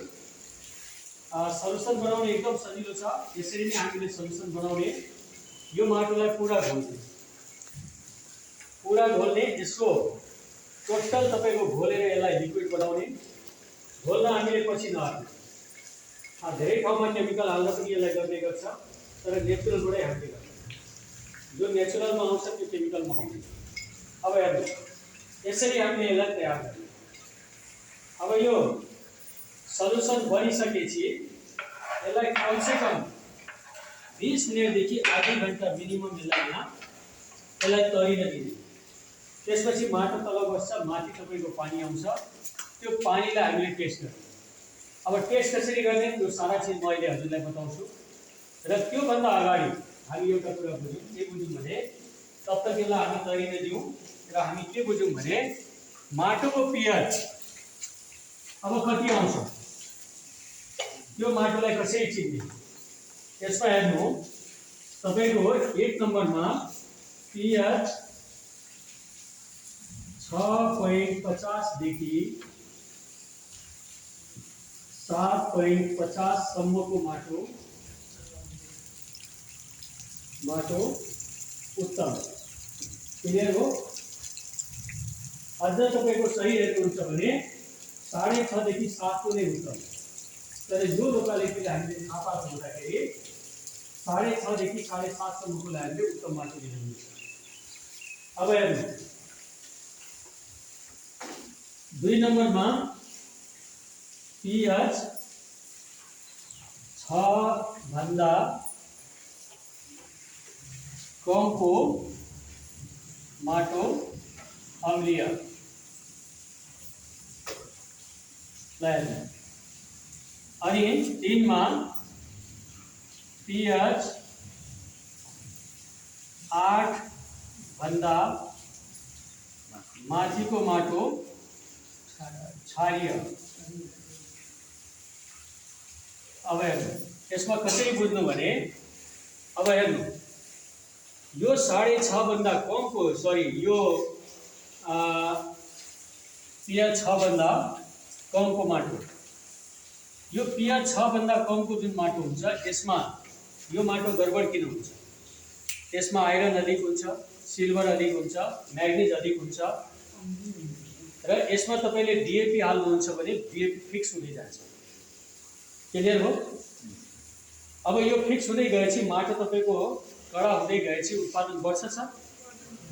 सल्युसन बनाउन एकदम सजिलो छ। यसरी नै हामीले सल्युसन बनाउने। यो माटोलाई पुरा घोल्ने, पुरा घोल्ने। यसको टोटल तपाईको घोलेर यसलाई लिक्विड बनाउने। घोल्न हामीले पछि नहाल्ने। धेरै ठाउँमा केमिकल हाल्दा पनि यसलाई गर्ने गर्छ, तर नेचुरलबाटै हामीले गर्छ। जो नेचुरलमा आउँछ त्यो केमिकलमा आउँदैन। अब हेर्नु यसरी हामीले यसलाई तयार गर्ने। अब यो सल्युसन बनिसकेपछि यसलाई कमसेकम 20 मिनेटदेखि आधा घन्टा मिनिमम यसलाई तरिन दिने। त्यसपछि माटो तल बस्छ, माथि तपाईको पानी आउँछ। त्यो पानीलाई हामीले टेस्ट गर्ने। अब टेस्ट कसरी गर्ने त्यो सारा चिज म अहिले हजुरलाई बताउँछु। र त्योभन्दा अगाडि हामी एउटा कुरा बुझौँ। के बुझौँ भने तब तक यसलाई हामी तरिन दिउँ। र हामी के बुझौँ भने माटोको pH अब कति आउँछ त्यो माटोलाई कसरी चिन्ने। यसमा हेर्नु तपाईको 1 नम्बरमा pH 6.50 देखि 7.50 सम्मको माटो उत्तम। क्लियर हो? अझ तपाईको सही हेर्नुहुन्छ भने 6.5 देखि 7 को नै उत्तम। तर यो लोकालिटीले हामीले थाहा पाएको हुँदाखेरि 6.5 देखि 7.5 सम्मको हामीले उत्तम माटो लिनुहुन्छ। अब हेर्नु 2 नम्बरमा pH 6 भन्दा कमको माटो अम्लीय। अनि 3 मा pH 8 भन्दा माथिको माटो क्षारीय। अब हेर्नु यसमा कसरी बुझ्नु भने अब हेर्नु यो 6.5 भन्दा कमको यो pH 6 भन्दा कमको माटो, यो pH 6 भन्दा कमको जुन माटो हुन्छ यसमा यो माटो गडबड किन हुन्छ? यसमा आइरन अधिक हुन्छ, सिल्भर अधिक हुन्छ, म्याग्निज अधिक हुन्छ। र यसमा तपाईले डिएपी हाल्नुहुन्छ भने डिएपी फिक्स हुँदै जान्छ। क्लियर हो? अब यो फिक्स हुँदै गएपछि माटो तपाईको कडा हुँदै गएपछि उत्पादन बढ्छ छ,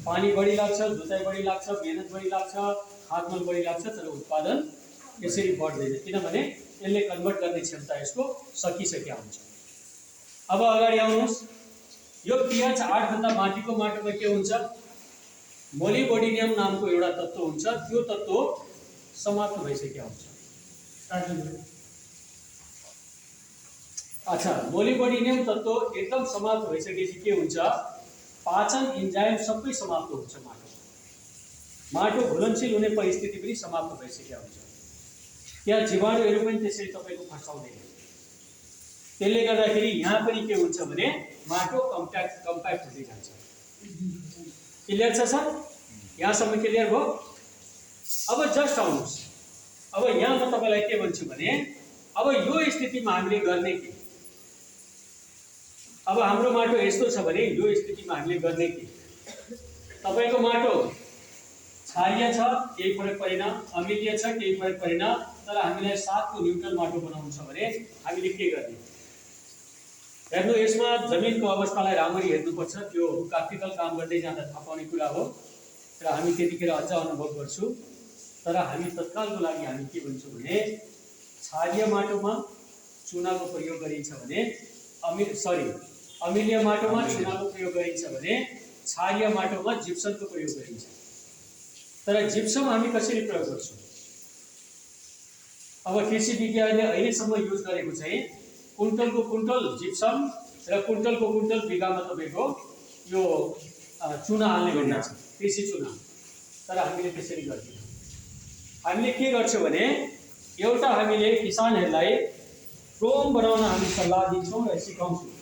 पानी बढी लाग्छ, जुताई बढी लाग्छ, मेहनत बढी लाग्छ, खादमल बढी लाग्छ, तर उत्पादन यसरी बढ्दैन, किनभने यसले कन्भर्ट गर्ने क्षमता यसको सकिसकेको हुन्छ। अब अगाडि आउनुहोस्, यो pH 8 भन्दा माथिको माटोमा के हुन्छ? मोलिबोडिनियम नामको एउटा तत्त्व हुन्छ, त्यो तत्त्व समाप्त भइसकेको हुन्छ। अच्छा, मोलिबोडिनियम तत्त्व एकदम समाप्त भइसकेपछि के हुन्छ? पाचन इन्जाइम सबै समाप्त हुन्छ। माटो घुलनशील हुने परिस्थिति पनि समाप्त भइसकेको हुन्छ। त्यहाँ जीवाणुहरू पनि त्यसरी तपाईको फस्टाउँदैन। त्यसले गर्दाखेरि यहाँ पनि के हुन्छ भने माटो कम्प्याक्ट हुँदै जान्छ। क्लियर छ सर? यहाँसम्म क्लियर भयो? अब जस्ट आउनुहोस्, अब यहाँ म तपाईलाई के भन्छु भने अब यो स्थितिमा हामीले गर्ने के? अब हाम्रो माटो यस्तो छ भने यो स्थितिमा हामीले गर्ने के? तपाईको माटो क्षारीय छ, केही फरक परेन, अम्लीय छ, केही फरक परेन, तर हामीलाई 7 को न्युट्रल माटो बनाउनु छ भने हामीले के गर्ने? हेर्नु, यसमा जमिनको अवस्थालाई राम्ररी हेर्नुपर्छ। त्यो प्र्याक्टिकल काम गर्दै जाँदा थाहा पाउने कुरा हो र हामी त्यतिखेर अझ अनुभव गर्छु। तर हामी तत्कालको लागि हामी के भन्छौँ भने क्षारीय माटोमा चुनाको प्रयोग गरिन्छ भने अम्लीय माटोमा चुनाको प्रयोग गरिन्छ भने क्षारीय माटोमा जिप्समको प्रयोग गरिन्छ। तर जिप्सम हामी कसरी प्रयोग गर्छौँ? अब कृषि विज्ञानले अहिलेसम्म युज गरेको चाहिँ कुन्टलको कुन्टल जिप्सम र कुन्टलको कुन्टल बिगामा तपाईको यो चुना हाल्ने गरिन्छ, कृषि चुना। तर हामीले त्यसरी गर्दैनौँ। हामीले के गर्छौँ भने एउटा हामीले किसानहरूलाई क्रोम बनाउन हामी सल्लाह दिन्छौँ र सिकाउँछौँ,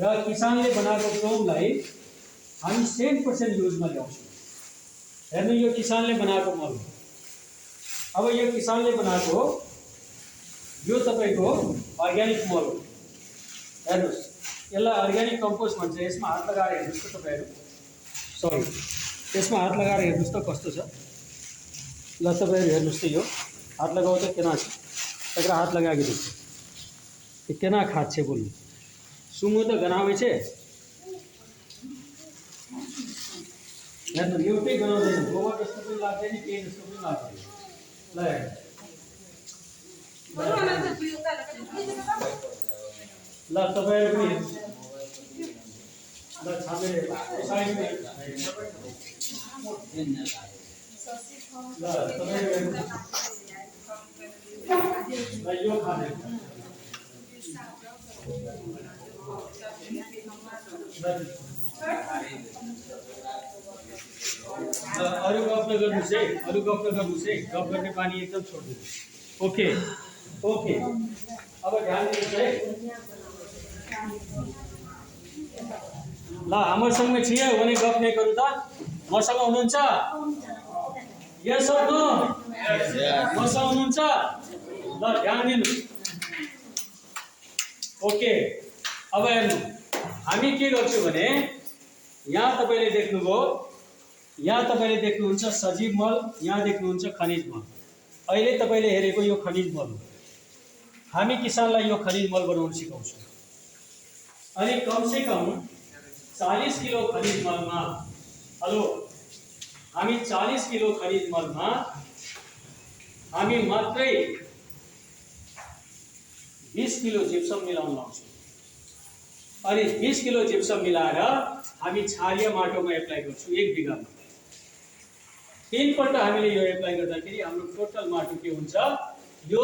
र किसानले बनाएको क्रोमलाई हामी 100% युजमा ल्याउँछौँ। हेर्नु, यो किसानले बनाएको मल। अब यो किसानले बनाएको यो तपाईको अर्ग्यानिक मल। हेर्नुहोस्, यसलाई अर्ग्यानिक कम्पोस्ट भन्छ। यसमा हात लगाएर हेर्नुहोस् त तपाईहरु, सरी, यसमा हात लगाएर हेर्नुहोस् त कस्तो छ। ल तपाईहरु हेर्नुहोस् त, यो हात लगाऊ त केना छ? एकरा हात लगाएको देख्छु, ये केना खाद छे बोल्नु? सुमो त गनावे छे। हेर्नु, एउटै गनाउँदैन, गोबर जस्तो पनि लाग्दैन, केही जस्तो पनि लाग्दैन। ल ल तपाईहरु पनि ल छामेर साइडमा ल तपाईहरु ल यो खाने अरू गफ नगर्नुहोस् है, अरू गफ नगर्नुहोस् है, गफ गर्ने पानी एकदम छोडिदिनुहोस्। ओके ओके, अब ध्यान दिनुहोस् है। ल हामीसँग छिए भने गफ नै गरौँ त। मसँग हुनुहुन्छ? यस सर, नो मसँग हुनुहुन्छ? ल ध्यान दिनुहोस्। ओके, अब हेर्नु, हामी के गर्छौँ भने यहाँ तपाईले देख्नुभयो, यहाँ तपाईले देख्नुहुन्छ सजीव मल, यहाँ देख्नुहुन्छ खनिज मल। अहिले तपाईले हेरेको यो खनिज मल हो। हामी किसानलाई यो खनिज मल बनाउन सिकाउँछौँ। अनि कम से कम 40 किलो खनिज मलमा, हेलो, हामी 40 किलो खनिज मलमा हामी मात्रै 20 किलो जिप्सम मिलाउन लाउँछौँ। अनि 20 किलो जिप्सम मिलाएर हामी क्षारीय माटोमा एप्लाई गर्छौँ 1 बिघामा। 3 पल्ट हामीले यो एप्लाई गर्दाखेरि हाम्रो टोटल माटो के हुन्छ? यो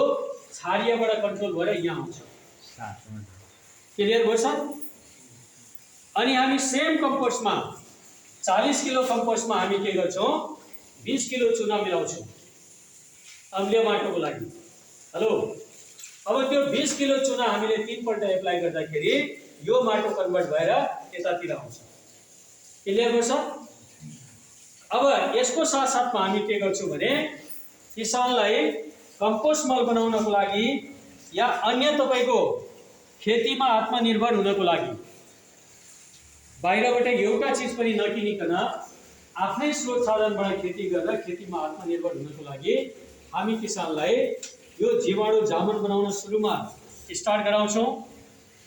क्षारीयबाट कन्ट्रोल भएर यहाँ आउँछ। क्लियर भयो सर? अनि हामी सेम कम्पोस्टमा 40 किलो कम्पोस्टमा हामी के गर्छौँ? 20 किलो चुना मिलाउँछौँ अम्लीय माटोको लागि। हेलो, अब त्यो 20 किलो चुना हामीले 3 पल्ट एप्लाई गर्दाखेरि यो माटो कन्भर्ट भएर यतातिर आउँछ। क्लियर भयो सर? अब यसको साथसाथमा हामी के गर्छौँ भने किसानलाई कम्पोस्ट मल बनाउनको लागि या अन्य तपाईको खेतीमा आत्मनिर्भर हुनको लागि बाहिरबाट एउटा चीज पनि नकिनिकन आफ्नै स्रोत साधनबाट खेती गरेर खेतीमा आत्मनिर्भर हुनको लागि हामी किसानलाई यो जीवाणु जामुन बनाउन सुरुमा स्टार्ट गराउँछौँ।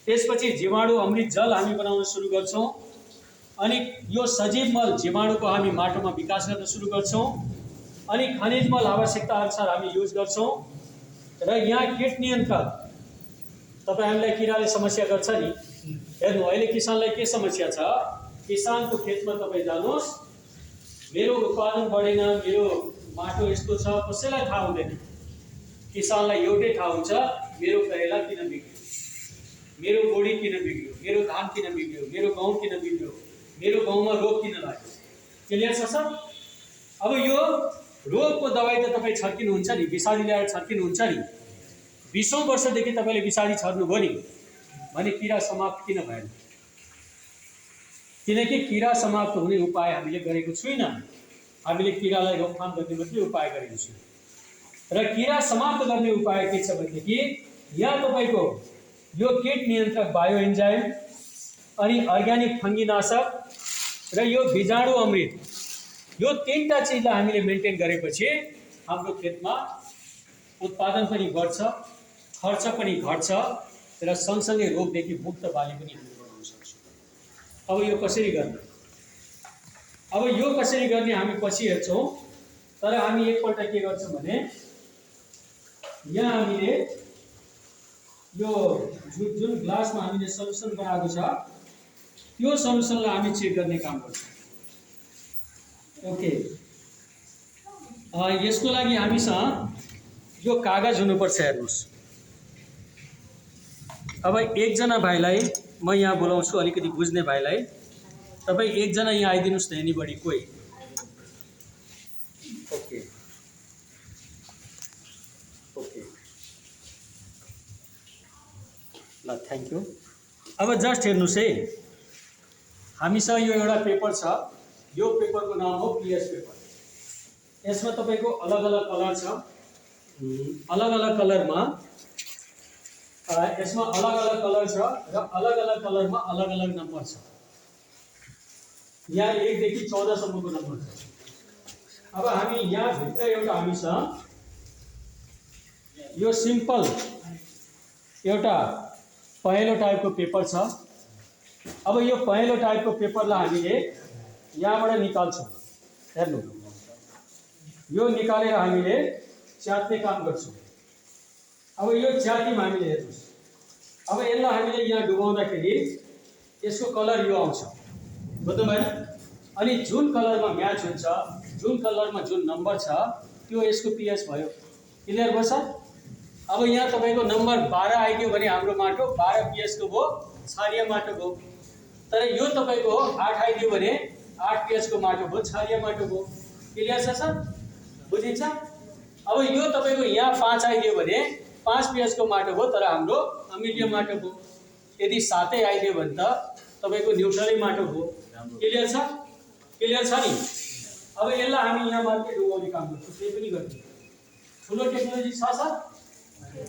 त्यसपछि जीवाणु अमृत जल हामी बनाउन सुरु गर्छौँ। अनि यो सजीव मल जीवाणुको हामी माटोमा विकास गर्न सुरु गर्छौँ। अनि खनिज मल आवश्यकता अनुसार हामी युज गर्छौँ। र यहाँ कीट नियन्त्रण, तपाईँ हामीलाई किराले समस्या गर्छ नि, हेर्नु अहिले किसानलाई के समस्या छ। किसानको खेतमा तपाईँ जानुहोस्, मेरो उत्पादन बढेन, मेरो माटो यस्तो छ, कसैलाई थाहा हुँदैन। किसानलाई एउटै थाहा हुन्छ, मेरो करेला किन बिग्रियो, मेरो बोडी किन बिग्रियो, मेरो धान किन बिग्रियो, मेरो गहुँ किन बिग्रियो, मेरो गाउँमा रोग किन लाग्यो। क्लियर छ सर? अब यो रोगको दबाई त तपाईँ छर्किनुहुन्छ नि, विषादी ल्याएर छर्किनुहुन्छ नि, 20औं वर्षदेखि तपाईँले विषादी छर्नुभयो नि भने किरा समाप्त किन भएन? किनकि किरा समाप्त हुने उपाय हामीले गरेको छैनौँ। हामीले किरालाई रोकथाम गर्ने मात्रै उपाय गरेको छौँ। र किरा समाप्त गर्ने उपाय के छ भनेदेखि यहाँ तपाईँको यो कीट नियन्त्रक बायो एन्जाइम, अनि अर्ग्यानिक फङ्गीनाशक र यो बीजाणु अमृत, यो तीनटा चिजलाई हामीले मेन्टेन गरेपछि हाम्रो खेतमा उत्पादन पनि बढ्छ, खर्च पनि घट्छ र सँगसँगै रोगदेखि मुक्त बाली पनि हामीले बनाउन सक्छौँ। अब यो कसरी गर्ने? अब यो कसरी गर्ने हामी पछि हेर्छौँ। तर हामी एकपल्ट के गर्छौँ भने यहाँ हामीले यो जुन ग्लासमा हामीले सल्युसन बनाएको छ त्यो सल्युसनलाई हामी चेक गर्ने काम गर्छौँ। ओके, यसको लागि हामीसँग यो कागज हुनुपर्छ। हेर्नुहोस्, अब एकजना भाइलाई म यहाँ बोलाउँछु, अलिकति बुझ्ने भाइलाई। तपाईँ एकजना यहाँ आइदिनुहोस् न, एनीबडी कोही। ओके ओके, ल थ्याङ्क यू। अब जस्ट हेर्नुहोस् है, हामीसँग यो एउटा पेपर छ। यो पेपरको नाम हो PS पेपर। यसमा तपाईँको अलग अलग कलर छ। अलग अलग कलरमा यसमा अलग अलग कलर छ र अलग अलग कलरमा अलग अलग नम्बर छ। यहाँ 1 देखि 14 सम्मको नम्बर छ। अब हामी यहाँ भित्र एउटा हामीसँग यो सिम्पल एउटा पहेँलो टाइपको पेपर छ। अब यो पहेँलो टाइपको पेपरलाई हामीले यहाँबाट निकाल्छौँ। हेर्नु, यो निकालेर हामीले च्यात्ने काम गर्छौँ। अब यो च्यातिमा हामीले हेर्नुहोस्, अब यसलाई हामीले यहाँ डुबाउँदाखेरि यसको कलर यो आउँछ, बुझ्नु भएन? अनि जुन कलरमा म्याच हुन्छ, जुन कलरमा जुन नम्बर छ त्यो यसको PS भयो। क्लियर भयो सर? अब यहाँ तपाईँको नम्बर 12 आइदियो भने हाम्रो माटो 12 PS को भयो, क्षारीय माटो भयो। तर यो तपाईँको 8 आइदियो भने 8 PS को माटो भयो, क्षारीय माटो भयो। क्लियर छ सर? बुझिन्छ? अब यो तपाईँको यहाँ 5 आइदियो भने 5 PS को माटो भयो, तर हाम्रो अम्लीय माटो भयो। यदि 7 आइदियो भने त तपाईँको न्युट्रलै माटो भयो। क्लियर छ? क्लियर छ नि? अब यसलाई हामी यहाँ मात्रै डुबाउने काम गर्छौँ, त्यही पनि गर्छौँ। ठुलो टेक्नोलोजी छ सर,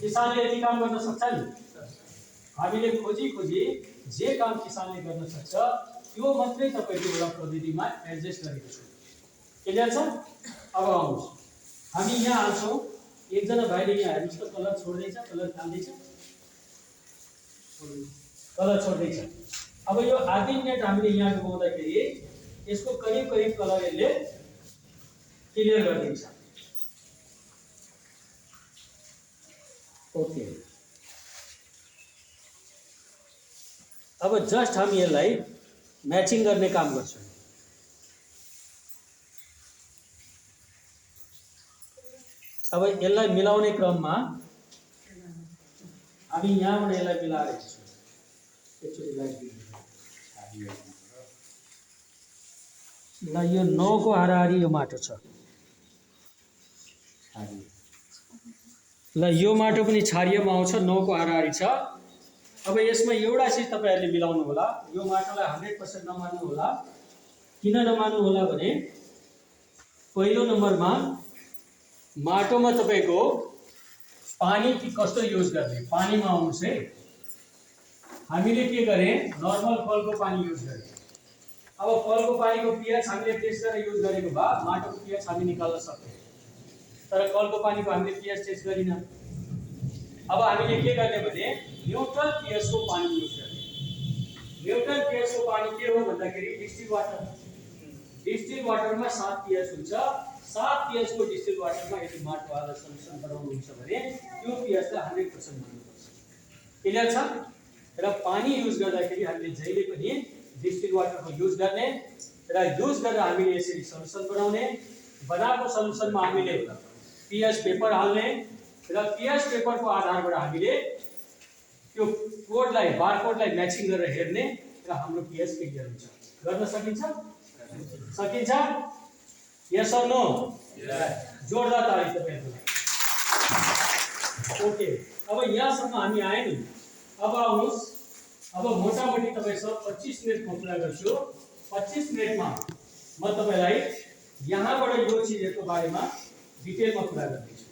किसानले यति काम गर्न सक्छ नि। हामीले खोजी खोजी जे काम किसानले गर्न सक्छ त्यो मात्रै तपाईँको एउटा प्रविधिमा एडजस्ट गरेको छु। क्लियर छ? अब आउनुहोस्, हामी यहाँ हाल्छौँ। एकजना भाइले यहाँ हेर्नुहोस् त, कलर छोड्दैछ, कलर फाल्दैछ, कलर छोड्दैछ। अब यो आधी मिनट हामीले यहाँ डुबाउँदाखेरि यसको करिब करिब कलर यसले क्लियर गरिदिन्छ। ओके, अब जस्ट हामी यसलाई म्याचिङ गर्ने काम गर्छौँ। अब यसलाई मिलाउने क्रममा हामी यहाँबाट यसलाई मिलाएर हेर्छौँ। एकचोटि लाइट ल, यो 9 को हाराहारी यो माटो छ। ल, यो माटो पनि क्षारीयमा आउँछ, 9 को हाराहारी छ। अब यसमा एउटा चिज तपाईँहरूले मिलाउनु होला। यो माटोलाई 100% नमान्नु होला। किन नमान्नु होला भने पहिलो नम्बरमा माटोमा तपाईँको पानी कस्तो युज गर्ने, पानीमा आउनुहोस् है। हामीले के गरे, नर्मल फलको पानी युज गरे। अब कलको पानीको pH हामीले टेस्ट गरेर युज गरेको भए माटोको pH हामी निकाल्न सक्थ्यौँ, तर कलको पानीको हामीले pH टेस्ट गरिन। अब हामीले के गर्ने भने न्यूट्रल pH को पानी युज गर्ने। न्यूट्रल pH को पानी के हो भन्दाखेरि डिस्टिल वाटर। डिस्टिल वाटरमा 7 pH हुन्छ। 7 pH को डिस्टिल वाटरमा यदि माटो हालेर सल्युसन बनाउनु हुन्छ भने त्यो pH लाई 100% मान्नुपर्छ। क्लियर छ? र पानी युज गर्दाखेरि हामीले जहिले पनि डिस्टिल वाटरको युज गर्ने र युज गरेर हामीले यसरी सल्युसन बनाउने। बनाएको सल्युसनमा हामीले pH पेपर हाल्ने र pH पेपरको आधारबाट हामीले त्यो कोडलाई बारकोडलाई म्याचिङ गरेर हेर्ने र हाम्रो pH क्लियर हुन्छ। गर्न सकिन्छ? सकिन्छ? Yes or no? जोरदार ताली तपाईहरुलाई। ओके, अब यहाँसम्म हामी आए नि। अब आउनुस्, अब मोटामोटी तपाईसँग 25 मिनेटको कुरा गर्छु। 25 मिनेटमा म तपाईलाई यहाँबाट यो चीजहरुको बारेमा डिटेलमा कुरा गर्दैछु।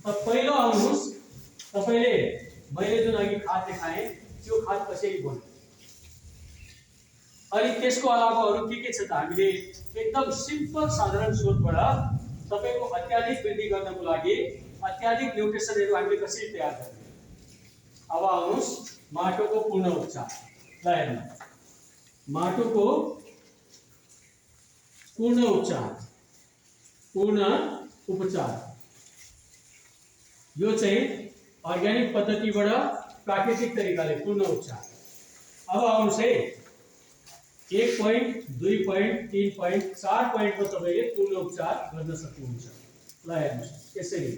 अब पहिलो आउनुस्, तपाईले मैले जुन अघि खाद देखाएँ त्यो खाद कसरी बन्यो, अनि त्यसको अलावा अरु के छ त हामीले एकदम सिम्पल साधारण स्रोतबाट तपाईको अत्याधिक वृद्धि गर्नको लागि अत्याधिक न्युट्रिसनहरु हामीले कसरी तयार गर्ने। अब आउनुस् माटोको पूर्ण उपचार। ल हेर्नु, माटोको पूर्ण उपचार, पूर्ण उपचार यो चाहिँ अर्ग्यानिक पद्धतिबाट प्राकृतिक तरिकाले पूर्ण उपचार। अब आउनुस् है, 1 पॉइंट 2 पॉइंट 3 पॉइंट 4 पॉइंटमा तपाईले पूर्ण उपचार गर्न सक्नुहुन्छ। ल हेर्नुस्, यसरी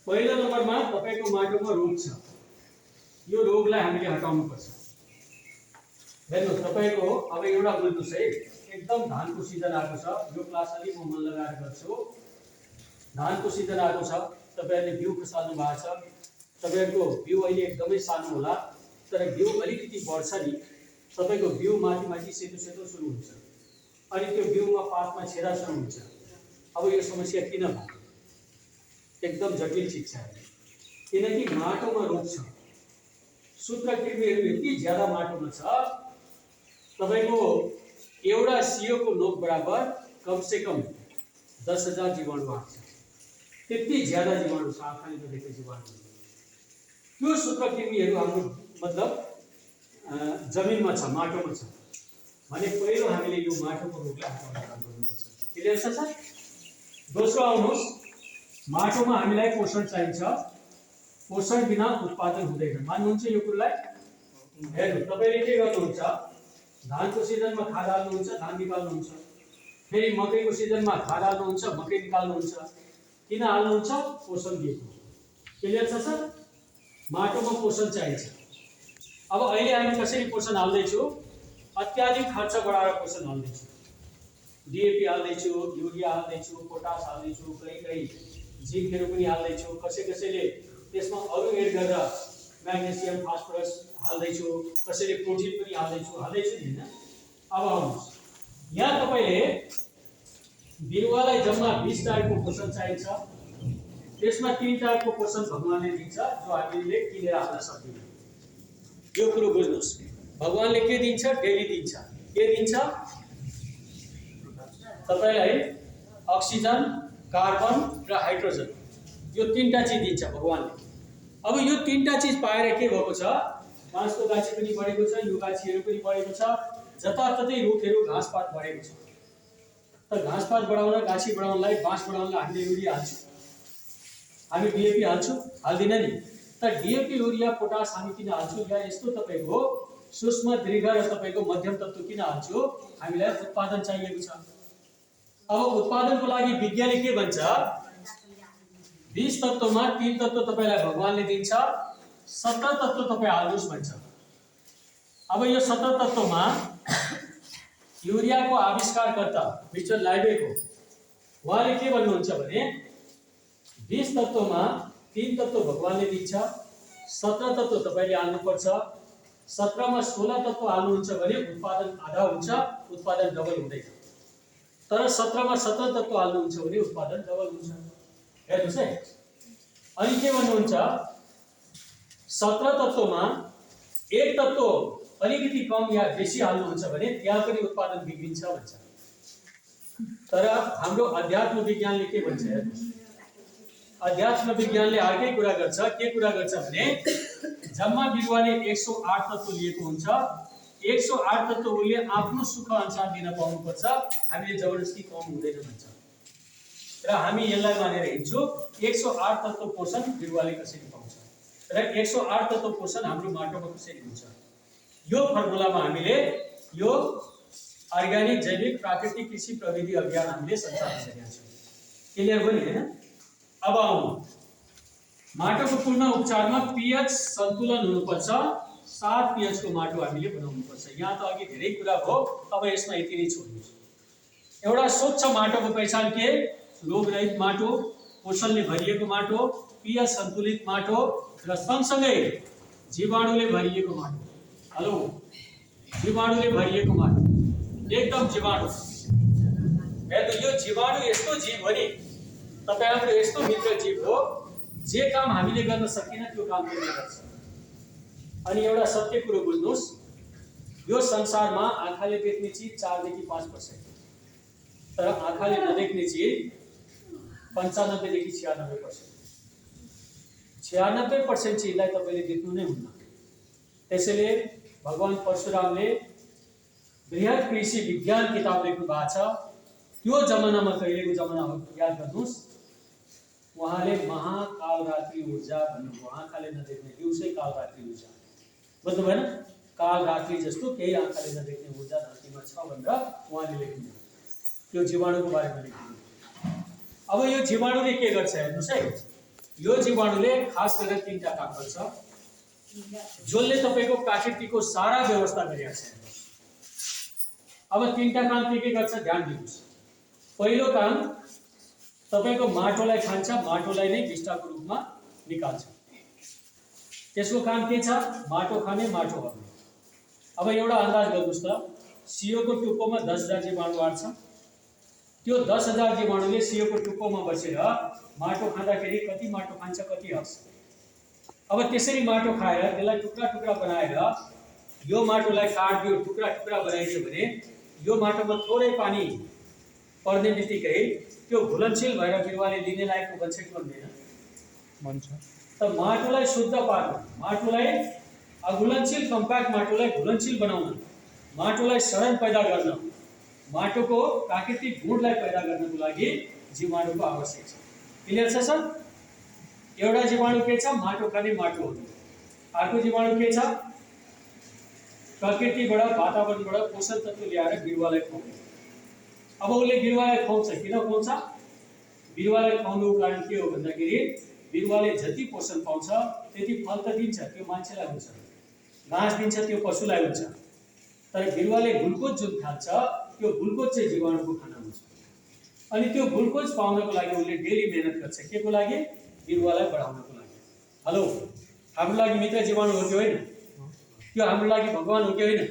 पहिलो नम्बरमा तपाईको माटोमा रोग छ, यो रोगलाई हामीले हटाउनु पर्छ। हेर्नुस् तपाईको अब एउटा बुझ्नुस् है, एकदम धानको सिजन आएको छ। यो क्लास अलि म मन लगाएर गर्छु। धानको सिजन आएको छ, तपाईहरुले बिउ खसाल्नु भएको छ। तपाईहरुको बिउ अहिले एकदमै सानो होला, तर बिउ अलिकति बढ्छ नि, तपाईको बिउ माथि माथि सेतो सेतो सुरु हुन्छ, अनि त्यो बिउमा पातमा छेरा सुरु हुन्छ। अब यो समस्या किन भयो? एकदम जटिल चीज छ, किनकि माटोमा रोग छ। सूत्रकृमिहरु यति ज्यादा माटोमा छ, तपाईको एउटा सियोको नोक बराबर कम से कम 10,000 जीवाणु आउँछ। त्यति ज्यादा जीवाणु छ, आँखाले नदेख्ने जीवाणु। त्यो सूत्रकृमिहरु हाम्रो मतलब जमिनमा छ, माटोमा छ भने पहिलो हामीले यो माटोको रोगलाई हटाउन काम गर्नुपर्छ। क्लियर छ सर? दोस्रो आउनुस्, माटोमा हामीलाई पोषण चाहिन्छ। पोषण बिना उत्पादन हुँदैन। मान्नुहुन्छ यो कुरालाई? हेर्नु, तपाईले के गर्नुहुन्छ, धानको सिजनमा खाद हाल्नुहुन्छ, धान निकाल्नुहुन्छ। फेरि मकैको सिजनमा खाद हाल्नुहुन्छ, मकै निकाल्नुहुन्छ। किन हाल्नुहुन्छ? पोषण दिएको। क्लियर छ सर? माटोमा पोषण चाहिन्छ। अब अहिले हामी कसरी पोषण हाल्दैछौँ? अत्याधिक खर्च बढाएर पोषण हाल्दैछौँ। डीएपी हाल्दैछु, युरिया हाल्दैछु, पोटास हाल्दैछु, कहीँ जिंकहरु पनि हाल्दैछु, कसैले त्यसमा अरु एड गरेर म्याग्नेशियम फास्फोरस हाल्दैछु, कसैले प्रोटिन पनि हाल्दैछु नि हैन। अब आउनुस्, यहाँ तपाईले बिरुवालाई जम्मा 20 टाइपको पोषण चाहिन्छ। त्यसमा 3 टाइपको पोषण भगवानले दिन्छ जो हामीले किनेर हाल्न सक्दैनौँ। यो कुरो बुझ्नुस्, भगवानले के दिन्छ? डेली दिन्छ। के दिन्छ? तपाईलाई अक्सिजन, कार्बन र हाइड्रोजन, यो 3टा चीज दिन्छ भगवानले। अब यो 3टा चीज पाएर के भएको छ? बाँसको गाछी पनि बढेको छ, यो गाछीहरु पनि बढेको छ, जताततै रुखहरु घाँसपात बढेको छ। त घाँसपात बढाउन, गाछी बढाउनलाई, बाँस बढाउनलाई हामीले युरिया हाल्छौँ, हामी डीएपी हाल्छौँ, हाल्दिन नि? त डीएपी, युरिया, पोटास हामी किन हाल्छौँ? या यस्तो तपाईको सूक्ष्म, दीर्घ र तपाईको मध्यम तत्व किन हाल्छौँ? हामीलाई उत्पादन चाहिएको छ। अब उत्पादनको लागि विज्ञानले के भन्छ? 20 तत्वमा 3 तत्व तपाईलाई भगवानले दिन्छ, 17 तत्व तपाई हाल्नुस् भन्छ। अब यो 17 तत्वमा युरियाको आविष्कारकर्ता मिस्टर लाइबेक हो। उहाँले के भन्नुहुन्छ भने 20 तत्वमा 3 तत्व भगवानले दिन्छ, 17 तत्व तपाईले हाल्नुपर्छ। 17 मा 16 तत्व हाल्नुहुन्छ भने उत्पादन आधा हुन्छ, उत्पादन डबल हुँदैन। तर 17 मा 17 तत्व हाल्नुहुन्छ भने उत्पादन डबल हुन्छ। हेर्नुस् है, अनि के भन्नुहुन्छ? 17 तत्वमा 1 तत्व अलिकति कम या बेसी हाल्नुहुन्छ भने त्यहाँ पनि उत्पादन बिग्रिन्छ भन्छ। तर हाम्रो अध्यात्म विज्ञानले के भन्छ हेर्नुस्, अध्यात्म विज्ञानले अर्कै कुरा गर्छ। के कुरा गर्छ भने जम्मा बिरुवाले 108 तत्त्व लिएको हुन्छ। 108 तत्त्व उसले आफ्नो सुख अनुसार दिन पाउनुपर्छ, हामीले जबरजस्ती कम हुँदैन भन्छ। र हामी यसलाई मानेर हिँड्छौँ 108 तत्त्व पोषण बिरुवाले कसरी पाउँछ र 108 तत्त्व पोषण हाम्रो माटोमा कसरी हुन्छ। यो फर्मुलामा हामीले यो अर्ग्यानिक जैविक प्राकृतिक कृषि प्रविधि अभियान हामीले सञ्चालन गरेका छौँ। क्लियर भयो नि हैन? अब आउनु माटोको पूर्ण उपचारमा पीएच सन्तुलन हुनुपर्छ। 7 पीएच को माटो हामीले बनाउनुपर्छ। यहाँ त अघि धेरै कुरा हो, अब यसमा यति नै छोड्नुहोस्। एउटा स्वच्छ माटोको पहिचान के? रोगरहित माटो, पोषणले भरिएको माटो, पीएच सन्तुलित माटो र सँगसँगै जीवाणुले भरिएको माटो। हेलो, जीवाणुले भरिएको माटो, एकदम जीवाणु। हेर्नु, यो जीवाणु यस्तो जीव हो नि, तपाईँ हाम्रो यस्तो मित्र जीव हो जे काम हामीले गर्न सकिन त्यो काम त्यसले गर्छ। अनि एउटा सत्य कुरो बुझ्नुहोस्, यो संसारमा आँखाले देख्ने चिज 4 देखि 5%, तर आँखाले नदेख्ने चिज 95 देखि 96%। 96% चिजलाई तपाईले देख्नु नै हुन्न। त्यसैले भगवान परशुरामले बृहत कृषि विज्ञान किताब लेख्नु भएको छ। त्यो जमानामा कहिलेको जमाना हो याद गर्नुहोस्, उहाँले महाकालरात्रि ऊर्जा भन्नुभयो। आँखाले नदेख्ने दिउँसै कालरात्रि ऊर्जा, बुझ्नु भएन? कालरात्रि जस्तो केही आँखाले नदेख्ने ऊर्जा धरतीमा छ भनेर उहाँले लेख्नुभयो। त्यो जीवाणुको बारेमा लेख्नुभयो। अब यो जीवाणुले के गर्छ हेर्नुस् है। यो जीवाणुले खास गरेर 3टा काम गर्छ जसले तपाईको प्राकृतिकको सारा व्यवस्था गरेको छ। अब 3टा काम के गर्छ ध्यान दिनुस्। पहिलो काम तपाईको माटोलाई खान्छ, माटोलाई नै विष्टाको रूपमा निकाल्छ। त्यसको काम के छ? माटो खाने, माटो हर्ने। अब एउटा अन्दाज गर्नुस् त, सियो को टुप्पोमा 10,000 जीवाणु आउँछ। त्यो 10,000 जीवाणुले सियो को टुप्पोमा बसेर माटो खाँदाखेरि कति माटो खान्छ, कति हर्छ। अब त्यसरी माटो खाएर त्यसलाई टुक्रा टुक्रा बनाएर यो माटोलाई काट्दियो, टुक्रा टुक्रा बनाइदियो भने यो माटोमा थोरै पानी पर्ने बित्तिकै त्यो घुलनशील भएर बिरुवाले लिने लायकको बन्छ कि बन्दैन? बन्छ। त माटोलाई शुद्ध पार्न, माटोलाई अघुलनशील कम्प्याक्ट माटोलाई घुलनशील बनाउन, माटोलाई सडन पैदा गर्न, माटोको प्राकृतिक गुणलाई पैदा गर्नको लागि जीवाणुको आवश्यक छ। क्लियर छ सर? एउटा जीवाणु के छ? माटो खाने, माटो हो। अर्को जीवाणु के छ? प्रकृतिबाट वातावरणबाट पोषक तत्त्व ल्याएर बिरुवालाई खुवाउने। अब उसले बिरुवालाई खुवाउँछ, किन खुवाउँछ? बिरुवालाई खुवाउनुको कारण के हो भन्दाखेरि बिरुवाले जति पोषण पाउँछ त्यति फल त दिन्छ, त्यो मान्छेलाई हुन्छ, घाँस दिन्छ त्यो पशुलाई हुन्छ, तर बिरुवाले ग्लुकोज जुन खान्छ त्यो ग्लुकोज चाहिँ जीवाणुको खाना हुन्छ। अनि त्यो ग्लुकोज पाउनको लागि उसले डेली मेहनत गर्छ। के को लागि? बिरुवालाई बढाउनको लागि। हेलो, हाम्रो लागि मित्र जीवाणु हो कि होइन? त्यो हाम्रो लागि भगवान हो कि होइन?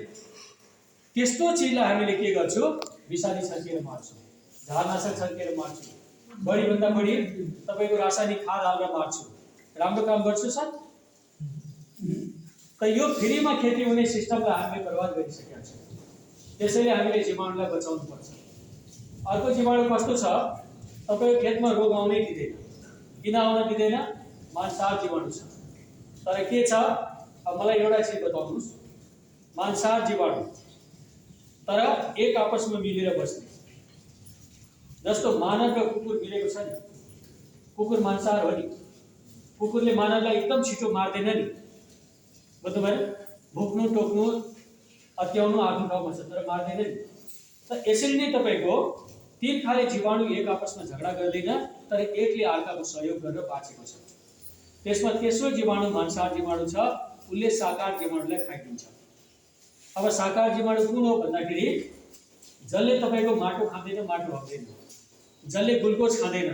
त्यस्तो चिजलाई हामीले के गर्छौँ? विषादी छर्केर मार्छौँ, झारनाशक छर्केर मार्छौँ, बढीभन्दा बढी तपाईको रासायनिक खाद हालेर मार्छौँ। राम्रो काम गर्छु सर? त यो फ्रीमा खेती हुने सिस्टमलाई हामीले बर्बाद गरिसकेका छौँ। त्यसैले हामीले जीवाणुलाई बचाउनु पर्छ। अर्को जीवाणु कस्तो छ? तपाईको खेतमा रोग आउनै दिँदैन। किन आउन दिँदैन? मांसाहार जीवाणु छ। तर के छ? अब मलाई एउटा चिज बताउनुस्, मांसाहार जीवाणु तर एक आपसमा मिलेर बस्ने, जस्तो मानव र कुकुर मिलेको छ नि। कुकुर मांसाहार हो नि, कुकुरले मानवलाई एकदम छिटो मार्दैन नि, बुझ्नु भयो? भुक्नु, टोक्नु, अत्याउनु आफ्नो ठाउँमा छ तर मार्दैन नि। त यसरी नै तपाईको 3 खाले जीवाणु एक आपसमा झगडा गर्दैन, तर एकले अर्काको सहयोग गरेर बाँचेको छ। त्यसमा तेस्रो जीवाणु मांसाहार जीवाणु छ, उसले शाकाहार जीवाणुलाई खाइदिन्छ। अब शाकाहार जीवाणु कुन हो भन्दाखेरि जसले तपाईको माटो खाँदैन, माटो हग्दैन, जसले ग्लुकोज खाँदैन,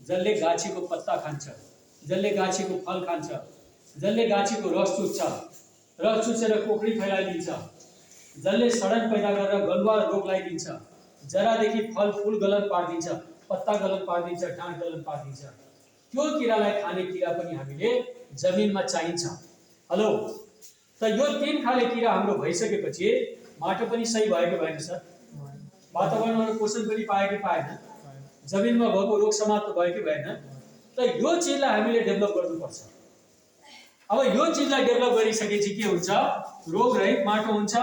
जसले गाछीको पत्ता खान्छ, जसले गाछीको फल खान्छ, जसले गाछीको रस चुस्छ, रस चुसेर कोक्री फैलाइदिन्छ, जसले सडन पैदा गरेर गलुवा रोग लगाइदिन्छ, जरादेखि फल फूल गलन पारिदिन्छ, पत्ता गलन पारिदिन्छ, डाँठ गलन पारिदिन्छ, त्यो किरालाई खाने किरा पनि हामीले जमिनमा चाहिन्छ। हेलो, त त यो तीन खाले किरा हाम्रो भइसकेपछि माटो पनि सही भयो कि भएन सर? वातावरणमा पोषण पनि पायो कि पाएन? जमिनमा भएको रोग समाप्त भयो कि भएन? त यो चिजलाई हामीले डेभलप गर्नुपर्छ। अब यो चिजलाई डेभलप गरिसकेपछि के हुन्छ? रोग रहित माटो हुन्छ,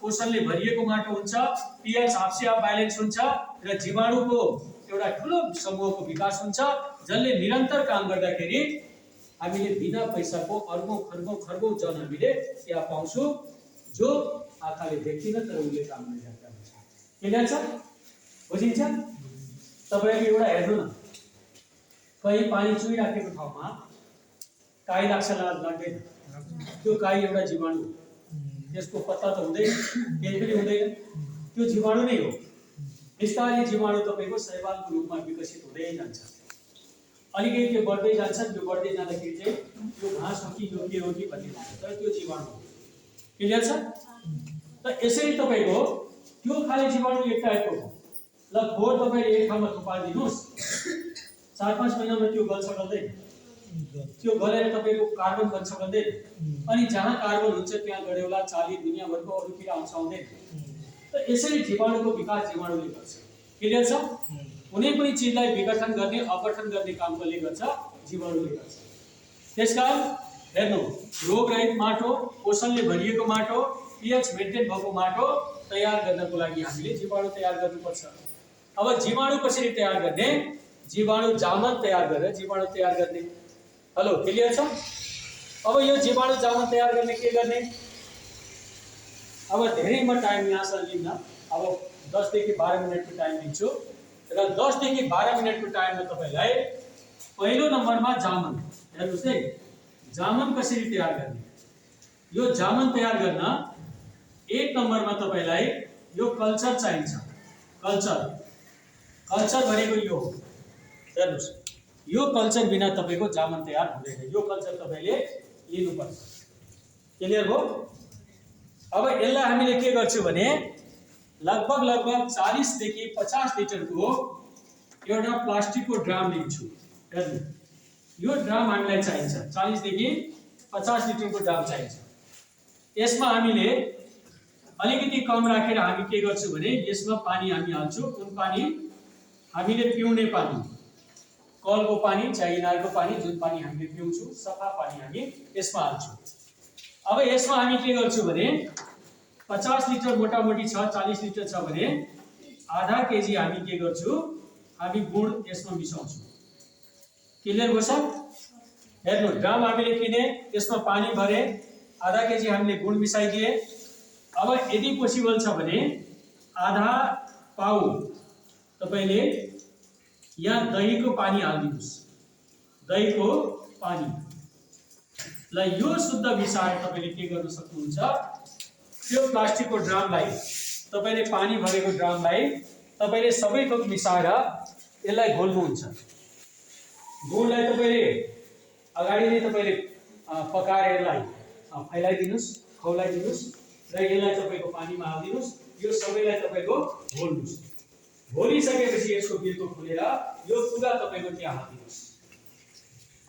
पोषणले भरिएको माटो हुन्छ, पीएच हाफ ब्यालेन्स हुन्छ र जीवाणुको एउटा ठुलो समूहको विकास हुन्छ, जसले निरन्तर काम गर्दाखेरि हामीले बिना पैसाको अर्बौं खर्बौं जन हामीले त्यहाँ पाउँछौँ, जो आँखाले देख्दिन तर उसले काम गरिरहेका हुन्छ। क्लियर छ? बुझिन्छ? तपाईहरु एउटा हेर्नु न, कहीँ पानी चुइराखेको ठाउँमा काई लाग्छ लाग्दैन? त्यो काई एउटा जीवाणु हो, त्यसको पत्ता त हुँदैन, केही पनि हुँदैन, त्यो जीवाणु नै हो। बिस्तारै जीवाणु तपाईको शैवालको रूपमा विकसित हुँदै जान्छ, अलिकति त्यो बढ्दै जान्छ, त्यो बढ्दै जाँदाखेरि चाहिँ त्यो घाँस हो कि यो के हो कि भन्ने हुन्छ, तर त्यो जीवाणु हो। क्लियर छ? त यसरी तपाईको त्यो खाले जीवाणु एक टाइपको हो। ल फोहोर तपाईले एक ठाउँमा थुपारिदिनुस्, 4-5 महिनामा त्यो गल्छ गल्दैन? त्यो गलेर तपाईको कार्बन बन्छ गल्दैन? अनि जहाँ कार्बन हुन्छ त्यहाँ गडेउला चाली दुनियाभरको अरू किरा आउँछ आउँदैन? त यसरी जीवाणुको विकास जीवाणुले गर्छ। क्लियर छ? कुनै पनि चिजलाई विघटन गर्ने अपघटन गर्ने काम कसले गर्छ? जीवाणुले गर्छ। त्यसकारण हेर्नु, रोग रहित माटो, पोषणले भरिएको माटो, पीएच मेन्टेन भएको माटो तयार गर्नको लागि हामीले जीवाणु तयार गर्नुपर्छ। अब जीवाणु कसरी तयार गर्ने? जीवाणु जामन तयार गरेर जीवाणु तयार गर्ने। हेलो, क्लियर छ? अब यो जीवाणु जामन तयार गर्ने के गर्ने? अब धेरै म टाइम यहाँसम्म लिन्न, अब 10 देखि 12 मिनेटको टाइम दिन्छु र 10 देखि 12 मिनेटको टाइममा तपाईलाई पहिलो नम्बरमा जामन हेर्नुस् है, जामन कसरी तयार गर्ने? यो जामन तयार गर्न 1 नम्बरमा तपाईलाई यो कल्चर चाहिन्छ। कल्चर भनेको यो हो, हेर्नुस्, यो कल्चर बिना तपाईको जामन तयार हुँदैन। यो कल्चर तपाईले लिनुपर्छ। क्लियर हो? अब यसलाई हामीले के गर्छौं भने लगभग 40 देखि 50 लिटरको एउटा प्लास्टिकको ड्राम लिन्छु। हेर्नु, यो ड्राम हामीलाई चाहिन्छ, 40 देखि 50 लिटरको ड्राम चाहिन्छ। यसमा हामीले अलिकति कम राखेर हामी के गर्छौं भने यसमा पानी हामी हाल्छौं। कुन पानी? हामीले पिउने पानी, कलको पानी, चाहे इनारको पानी, जुन पानी हामीले पिउँछौं, सफा पानी हामी यसमा हाल्छौं। अब यसमा हामी के गर्छौं भने 50 लिटर मोटामोटी छ, 40 लिटर छ भने आधा केजी हामी के गर्छौं? हामी गुड यसमा मिसाउँछौं। क्लियर हो सर? हेर्नु, ड्राम हामीले किने, यसमा पानी भरे, आधा केजी हामीले गुड मिसाइदिए। अब यदि पोसिबल छ भने आधा पाउ तपाईले यहाँ दहीको पानी हाल्दिनुस्। दहीको पानी ल यो शुद्ध मिसाएर तपाईले के गर्न सक्नुहुन्छ? त्यो प्लास्टिकको ड्रामलाई, तपाईले पानी भरेको ड्रामलाई तपाईले सबै थोक मिसाएर यसलाई घोल्नुहुन्छ। गुडलाई तपाईले अगाडि नै तपाईले पकाएर यसलाई फैलाइदिनुस्, खौलाइदिनुस् र यसलाई तपाईको पानीमा हाल्दिनुस्। यो सबैलाई तपाईको घोल्नुस्। घोलिसकेपछि यसको बिर्को खोलेर यो पुरा तपाईको त्यहाँ हाल्दिनुस्।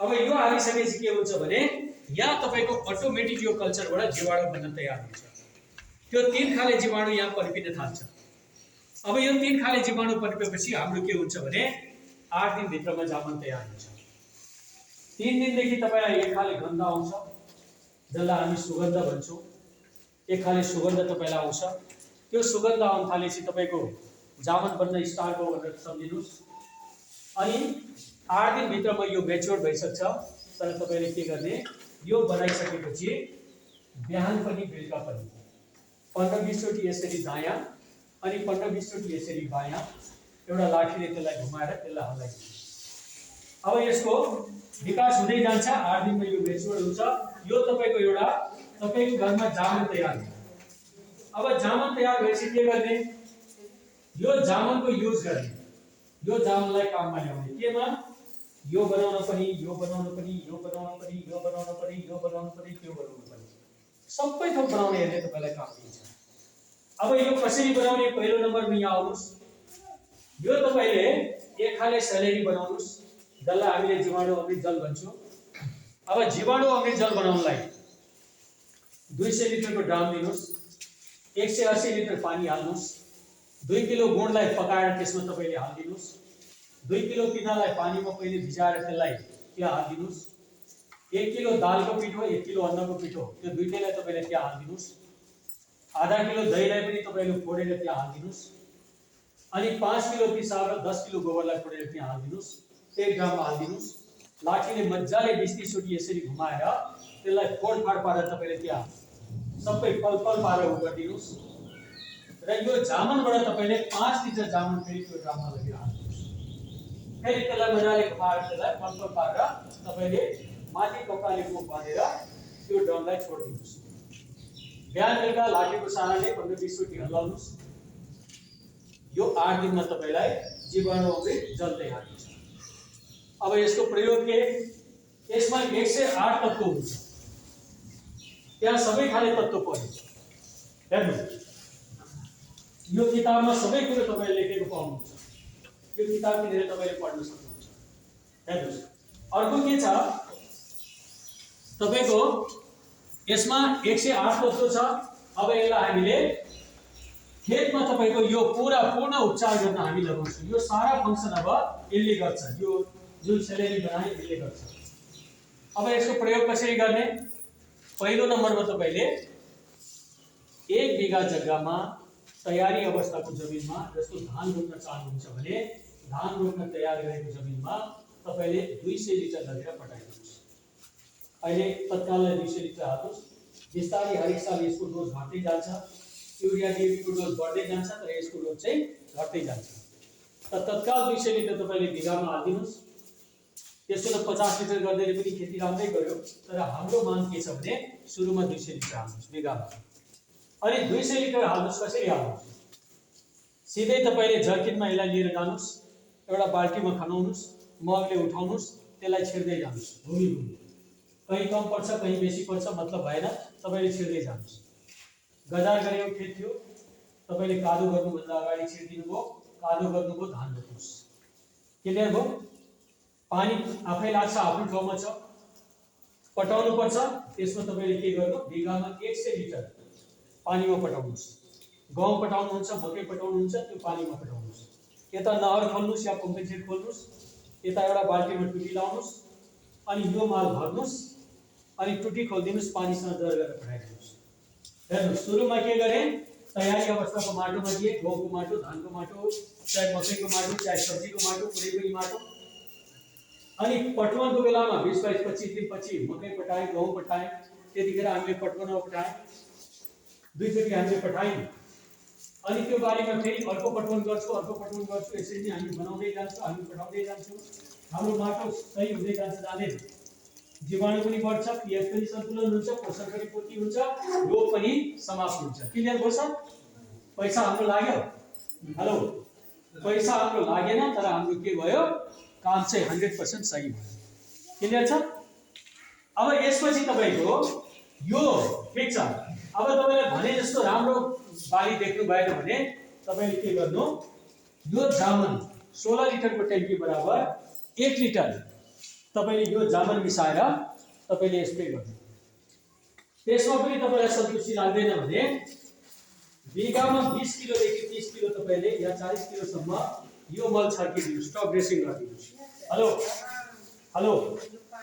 अब यो हालिसकेपछि के हुन्छ भने यहाँ तपाईको अटोमेटिक यो कल्चरबाट जीवाणु बन्न तयार हुन्छ। त्यो 3 खाले जीवाणु यहाँ पनपिन थाल्छ। अब यो 3 खाले जीवाणु पनपेपछि हाम्रो के हुन्छ भने 8 दिन भित्रमा जामन तयार हुन्छ। 3 दिनदेखि तपाईलाई एक खाले गन्ध आउँछ, जसलाई हामी सुगन्ध भन्छौं। एक खाले सुगन्ध तपाईलाई आउँछ। त्यो सुगन्ध आउन थालेपछि तपाईको जामन बन्न स्टार्ट भयो भनेर सम्झिनुस्। अनि 8 दिन भित्रमा यो म्याच्योर भइसक्छ। तर तपाईले के गर्ने? यो बनाइसकेपछि बिहान पनि बेलुका पनि 15-20 चोटी यसरी दायाँ अनि 15-20 चोटी यसरी बायाँ एउटा लाठीले त्यसलाई घुमाएर त्यसलाई हल्लाइदिनु। अब यसको विकास हुँदै जान्छ। 8 दिनमा यो म्याच्योर हुन्छ। यो तपाईको एउटा तपाईको घरमा जामन तयार हुन्छ। अब जामन तयार भएपछि के गर्ने? यो जामनको युज गर्ने। यो जामनलाई काममा ल्याउने। केमा? यो बनाउन पनि, यो बनाउन पनि, यो बनाउन पनि, यो बनाउन पनि, यो बनाउन पनि, त्यो बनाउन पनि, सबै थोक बनाउने हेर्ने तपाईलाई काम दिन्छ। अब यो कसरी बनाउने? पहिलो नम्बरमा यहाँ आउनुस्। यो तपाईले एक खाले सेलेरी बनाउनुस्, जसलाई हामीले जीवाणु अमृत जल भन्छौं। अब जीवाणु अमृत जल बनाउनलाई 200 लिटरको ड्राम दिनुहोस्, 180 लिटर पानी हाल्नुहोस्, 2 किलो गुडलाई पकाएर त्यसमा तपाईले हालिदिनुहोस्, 2 किलो पिनालाई पानीमा पहिले भिजाएर त्यसलाई त्यहाँ हालिदिनुहोस्, 1 किलो दालको पिठो, 1 किलो अन्नको पिठो, त्यो दुईटैलाई तपाईले त्यहाँ हालिदिनुहोस्, आधा किलो दहीलाई पनि तपाईले फोडेर त्यहाँ हालिदिनुहोस्, अनि 5 किलो पिसाब र 10 किलो गोबरलाई फोडेर त्यहाँ हालिदिनुहोस्, 1 ड्राममा हालिदिनुहोस्, लाठीले मजाले 20-30 चोटि यसरी घुमाएर त्यसलाई फोडफाड पारेर तपाईले त्यहाँ सबै पल पारेर गरिदिनुहोस् र यो जामुनबाट तपाईले 5 लिटर जामुन फेरि त्यो ड्राममा लगेर हाल्नुहोस्, फेरि त्यसलाई मजाले घुमाएर त्यसलाई पल पारेर तपाईले माथि टोकाले मुख बाँधेर त्यो ड्रमलाई छोडिदिनुहोस्। बिहान बेलुका लाठीको सहाराले 15-20 चोटि हल्लाउनुहोस्। यो 8 दिनमा तपाईलाई जीवाणु अमृत जल्दै हाल्छ। अब यसको प्रयोग के? यसमा 108 तत्व हुन्छ, त्यहाँ सबै खाले तत्व पर्छ। हेर्नु, यो किताबमा सबै कुरो तपाईले लेखेको पाउनुहुन्छ, यो किताब किनेर तपाईले पढ्न सक्नुहुन्छ। हेर्नुस्, अर्को के छ तपाईको यसमा 108 तत्व छ। अब यसलाई हामीले खेतमा तपाईको यो पूर्ण उपचार गर्न हामी लगाउँछौँ। यो सारा फंक्सन अब यसले गर्छ, यो जुन सेलेरी बनाए यसले गर्छ। अब यसको प्रयोग कसरी गर्ने? पहिलो नम्बरमा तपाईले 1 बिघा जग्गामा तयारी अवस्थाको जमिनमा, जस्तो धान रोप्न चाहनुहुन्छ भने धान रोप्न तयार गरेको जमिनमा तपाईले 200 लिटर लगेर पटाइदिनुहोस्। अहिले तत्काललाई 200 लिटर हाल्नुहोस्। बिस्तारै हरेक साल यसको डोज घट्दै जान्छ, युरिया डीएपी को डोज बढ्दै जान्छ, तर यसको डोज चाहिँ घट्दै जान्छ। त तत्काल 200 लिटर तपाईले बिघामा हाल्दिनुहोस्। त्यसो त 50 लिटर गर्दै पनि खेती राम्रै गर्यो, तर हाम्रो माग के छ भने सुरुमा 200 लिटर हाल्नुहोस् बिघामा। अनि 200 लिटर हाल्नुहोस्। कसरी हाल्नुहोस्? सिधै तपाईले जर्किनमा यसलाई लिएर जानुहोस्, एउटा बाल्टीमा खनाउनुहोस्, मगले उठाउनुहोस्, त्यसलाई छिर्दै जानुहोस् भूमि भूमि। कहीं कम पर्छ, कहीं बेसी पर्छ, मतलब भएन, तपाईले छिर्दै जानुहोस्। गजार गरेको खेत थियो, तपाईले कादो गर्नुभन्दा अगाडि छिर्दिनु भयो, कादो गर्नुभयो, धान रोप्नुहोस्। क्लियर भयो? पानी आफै लाग्छ, आफ्नो ठाउँमा छ, पटाउनु पर्छ। त्यसमा तपाईले के गर्नु? बिघामा 100 लिटर पानीमा पटाउनुहोस्। गहुँ पटाउनुहुन्छ, मकै पटाउनुहुन्छ, त्यो पानीमा पटाउनुहोस्। यता नहर खोल्नुहोस् या पम्पिङ सेट खोल्नुहोस्, यता एउटा बाल्टीमा टुटी लाउनुहोस्, अनि यो माल भर्नुहोस्, अनि टुटी खोलिदिनुहोस्, पानीसँग जर गरेर पठाइदिनुहोस्। हेर्नुहोस्, सुरुमा के गरे? तयारी अवस्थाको माटोमा दिए, गहुँको माटो, धानको माटो, चाहे मकैको माटो, चाहे सब्जीको माटो, कुनै पनि माटो। अनि पटवनको बेलामा 20-22-25 दिनपछि मकै पठाए, गहुँ पठाए, त्यतिखेर हामीले पटवनमा पठाए, दुईचोटि हामीले पठायौँ। अनि त्यो बारीमा फेरि अर्को पटवन गर्छु, अर्को पटवन गर्छु, यसरी नै हामी बनाउँदै जान्छौँ, हामी पठाउँदै जान्छौँ। हाम्रो माटो सही हुँदै जान्छ, जाँदैन, जीवाणु पनि बढ्छ, पीएच पनि सन्तुलन हुन्छ, पोषण पनि पूर्ति हुन्छ, रोग पनि समाप्त हुन्छ। क्लियर भयो सर? पैसा हाम्रो लाग्यो? हेलो, पैसा हाम्रो लागेन, तर हाम्रो के भयो? काम चाहिँ 100% सही भयो। क्लियर छ? अब यसपछि तपाईको यो ठिक छ। अब तपाईले भने जस्तो राम्रो बाली देख्नु भएन भने तपाईले के गर्नु? यो जामुन 16 लिटरको ट्याङ्की बराबर 1 लिटर तपाईले यो जामुन मिसाएर तपाईले स्प्रे गर्नु। त्यसमा पनि तपाईलाई सन्तुष्टि लाग्दैन भने बिघामा 20 किलोदेखि 30 किलो तपाईले या 40 किलोसम्म यो मल छर्किदिनुस्, stop dressing गरिदिनुस्। Hello hello,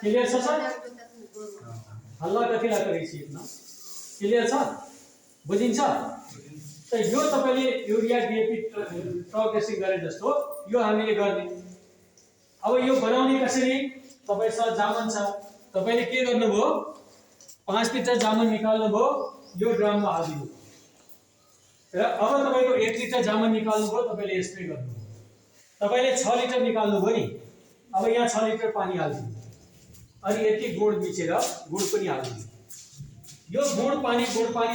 clear छ सर? हल्ला कतिलाई गरेको छ यसमा? क्लियर छ? बुझिन्छ? त यो तपाईले युरिया डीएपी स्टप ड्रेसिङ गरे जस्तो यो हामीले गर्ने। अब यो बनाउने कसरी? तपाईसँग जामुन छ, तपाईले के गर्नुभयो? 5 लिटर जामुन निकाल्नुभयो, यो ड्रममा हालिदिनु र अब तपाईको 1 लिटर जामुन निकाल्नुभयो, तपाईले स्प्रे गर्नुभयो। तपाईले 6 लिटर निकाल्नुभयो नि, अब यहाँ 6 लिटर पानी हालिदिनु, अनि यति गुड मिचेर गुड पनि हालिदिनु। यो गुड पानी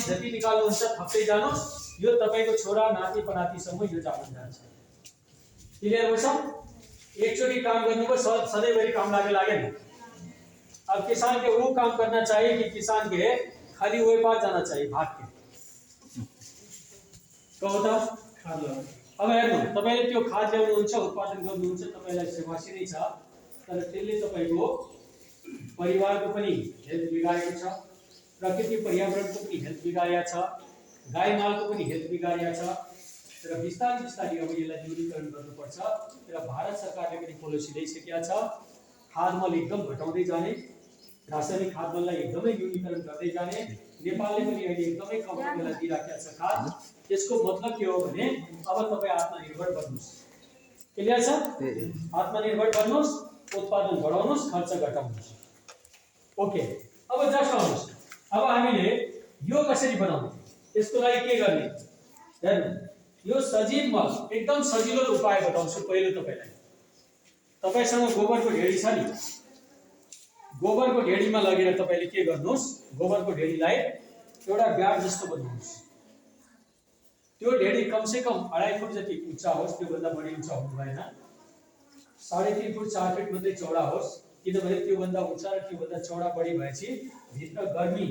जति निकाल्नुहुन्छ थप्दै जानुहोस्, यो तपाईको छोरा नाति पनातिसम्म यो जामुन जान्छ। क्लियर हो सर? एकचोटि काम गर्नुभयो, सधैँभरि काम लागेन। अब किसान के वो काम करना चाहिए कि किसान के खाली वही पार जाना चाहिए भाग के कौता खाद ल्याउनु। अब हेर्नु, तपाईले त्यो खाद ल्याउनुहुन्छ, उत्पादन गर्नुहुन्छ, तपाईलाई सेवासी नै छ, तर त्यसले तपाईको परिवारको पनि हेल्थ बिगारेको छ, प्रकृति पर्यावरणको पनि हेल्थ बिगारेको छ, गाई मालको पनि हेल्थ बिगारेको छ र बिस्तारै बिस्तारै अब यसलाई न्यूनीकरण गर्नुपर्छ र भारत सरकारले पनि पोलिसी ल्याइसकेका छ। खाद मल एकदम घटाउँदै जाने, रासायनिक खाद मललाई एकदमै न्यूनीकरण गर्दै जाने। नेपालले पनि अहिले एकदमै कम बेला दिइराखेको छ खाद। यसको मतलब के हो भने अब तपाईँ आत्मनिर्भर बन्नुहोस्। क्लियर छ? आत्मनिर्भर बन्नुहोस्, उत्पादन बढाउनुहोस्, खर्च घटाउनुहोस्। ओके, अब जस्ट आउनुहोस्। अब हामीले यो कसरी बनाउने, यसको लागि के गर्ने हेर्नु। यो सजीव मल एकदम सजिलो उपाय बताउँछु पहिलो तपाईलाई। तपाईसँग गोबरको ढेडी छ नि, गोबरको ढेडीमा लगेर तपाईले के गर्नुहोस्, गोबरको ढेडीलाई एउटा ब्याड जस्तो बनाउनुहोस्। त्यो ढेडी कमसे कम 2.5 फुट जति उच्चा होस्, त्यो भन्दा बढी उच्चा हुनु भएन। 3.5 फुट 4 फुट मात्रै चौडा होस्, किनभने त्यो भन्दा उच्चा र त्यो भन्दा चौडा बढी भएपछि भित्र गर्मी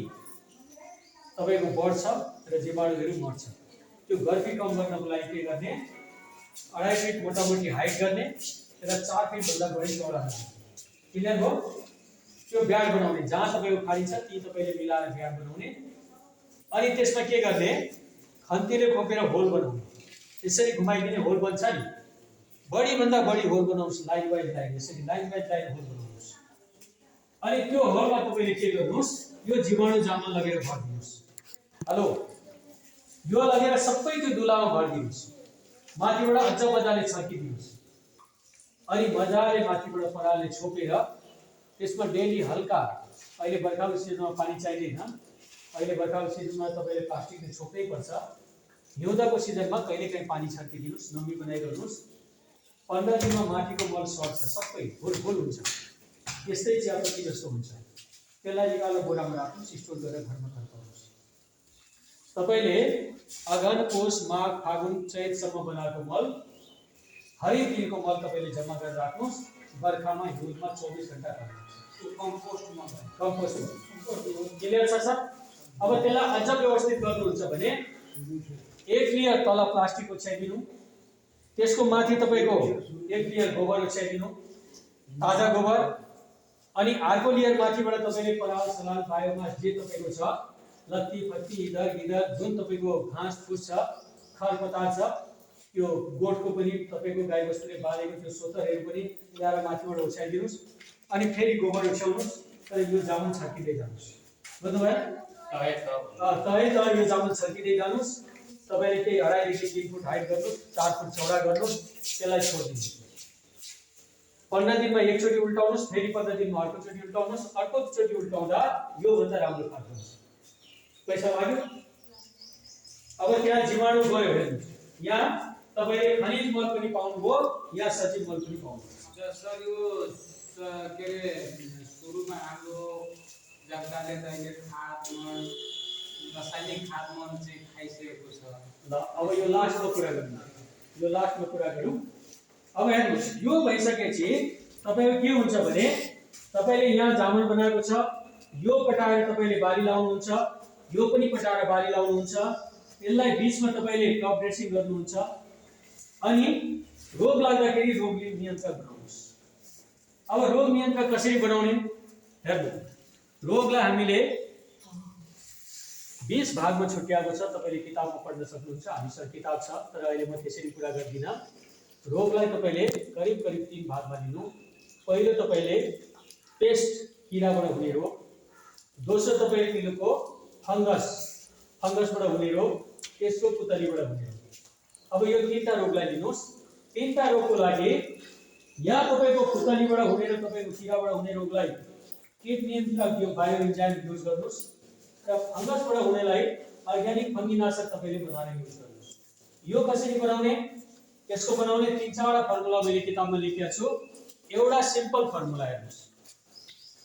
तपाईको बढ्छ र जीवाणुहरू मर्छ। त्यो गर्मी कम गर्नको लागि के गर्ने, 2.5 फिट मोटामोटी हाइट गर्ने र 4 फिट भन्दा बढी चौडा गर्ने। क्लियर हो? त्यो ब्याड बनाउने, जहाँ तपाईको खाली छ ती तपाईले मिलाएर ब्याड बनाउने। अनि त्यसमा के गर्ने, खन्तीले खोपेर होल बनाउने। यसरी घुमाइदिने होल बन्छ नि, बढी भन्दा बढी होल बनाउनुस्, लाइन बाइ लाइन, यसरी लाइन बाइ लाइन होल बनाउनुस्। अनि त्यो होलमा तपाईले के गर्नुस्, यो जीवाणु जामन लगेर भर्दिनुस्। हेलो, यो लगेर सबै त्यो दुलामा भर्दिनुस्। माथिबाट अझ मजाले छर्किदिनुस्। अनि मजाले माथिबाट परालले छोपेर त्यसमा डेली हल्का, अहिले बर्खाको सिजनमा पानी चाहिँदैन, अहिले बर्खाको सिजनमा तपाईले प्लास्टिकले छोप्नै पर्छ। हिउँदको सिजनमा कहिलेकाहीँ पानी छर्किदिनुस्, नमी बनाइरहनुस्। 15 दिनमा माथिको मल सर्छ, सबै फुल हुन्छ। यस्तै चियापत्ती जस्तो हुन्छ। त्यसलाई निकालेर बोरामा राख्नुस्, स्टोर गरेर घरमा तर्काउनुस्। तपाईले अगहन, पुष, माघ, फागुन, चैतसम्म बनाएको मल, हरेक दिनको मल तपाईले जम्मा गरेर राख्नुस्। बर्खामा हिउँदमा 24 घण्टा राख्नुस्। कम्पोस्टमा कम्पोस्ट। क्लियर छ सर? अब त्यसलाई अझ व्यवस्थित गर्नुहुन्छ भने 1 लेयर तल प्लास्टिक ओछ्याइदिनु, त्यसको माथि तपाईको 1 लेयर गोबर ओछ्याइदिनु, ताजा गोबर। अनि अर्को लेयर माथिबाट तपाईले पराल सलाल बायोमास जे तपाईको छ, लत्ती फत्ती इधर गिधर जुन तपाईको घाँस फुस छ, खरपतवार छ, त्यो गोठको पनि तपाईको गाईबस्तुले बालेको त्यो सोतरहरू पनि ल्याएर माथिबाट ओछ्याइदिनुस्। अनि फेरि गोबर ओछ्याउनुस् र यो जामुन छर्किँदै जानुस्। बुझ्नुभयो? तै यो जामुन छर्किँदै जानुस्। तपाईले त्यही 2.5 देखि 3 फुट हाइट गर्नुस्, 4 फुट चौडा गर्नुस्, त्यसलाई छोड्दिनुस्। 15 दिनमा एकचोटि उल्टाउनुस्, फेरि 15 दिनमा अर्कोचोटि उल्टाउनुस्। अर्कोचोटि उल्टाउँदा यो भन्दा राम्रो पार्नुहोस्। पैसा लाग्यो? अब त्यहाँ जीवाणु गयो हेर्नु। यहाँ तपाईले खनिज मल पनि पाउनुभयो, यहाँ सजीव मल पनि पाउनुभयो। सर यो के रे सुरुमा हाम्रो जनताले त अहिले खाद मल, रासायनिक खाद मल चाहिँ खाइसकेको छ। ल अब यो लास्टको कुरा गरौँ। यो लास्टको कुरा गरौँ। अब हेर्नुस्, यो भइसकेपछि तपाईको के हुन्छ भने तपाईले यहाँ जामुन बनाएको छ, यो पटाएर तपाईले बारी लाउनुहुन्छ, यो पनि पटाएर बारी लाउनुहुन्छ। यसलाई बीचमा तपाईले क्रप ड्रेसिङ गर्नुहुन्छ। अनि रोग लाग्दाखेरि रोग नियन्त्रण बनाउनुस्। अब रोग नियन्त्रण कसरी बनाउने हेर्नु। रोगलाई हामीले 20 भागमा छुट्याएको छ, तपाईले किताबमा पढ्न सक्नुहुन्छ। हामीसँग किताब छ, तर अहिले म त्यसरी कुरा गर्दिन। रोगलाई तपाईले करिब करिब 3 भागमा लिनु। पहिलो तपाईले पेस्ट, किराबाट हुने रोग। दोस्रो तपाईले लिनुको फंगसबाट हुने रोग। तेस्रो पुतलीबाट हुने रोग। अब यो 3टा रोगलाई लिनुस्। 3टा रोगको लागि यहाँ तपाईको पुतलीबाट हुने र तपाईको किराबाट हुने रोगलाई कीट नियन्त्रक यो बायो एन्जाइम युज गर्नुस् र फंगसबाट हुनेलाई अर्ग्यानिक फंगीनाशक तपाईले बनाएर युज गर्नुस्। यो कसरी बनाउने, यसको बनाउने 3-4 फर्मुला मैले किताबमा लेखेको छु। एउटा सिम्पल फर्मुला हेर्नुस्।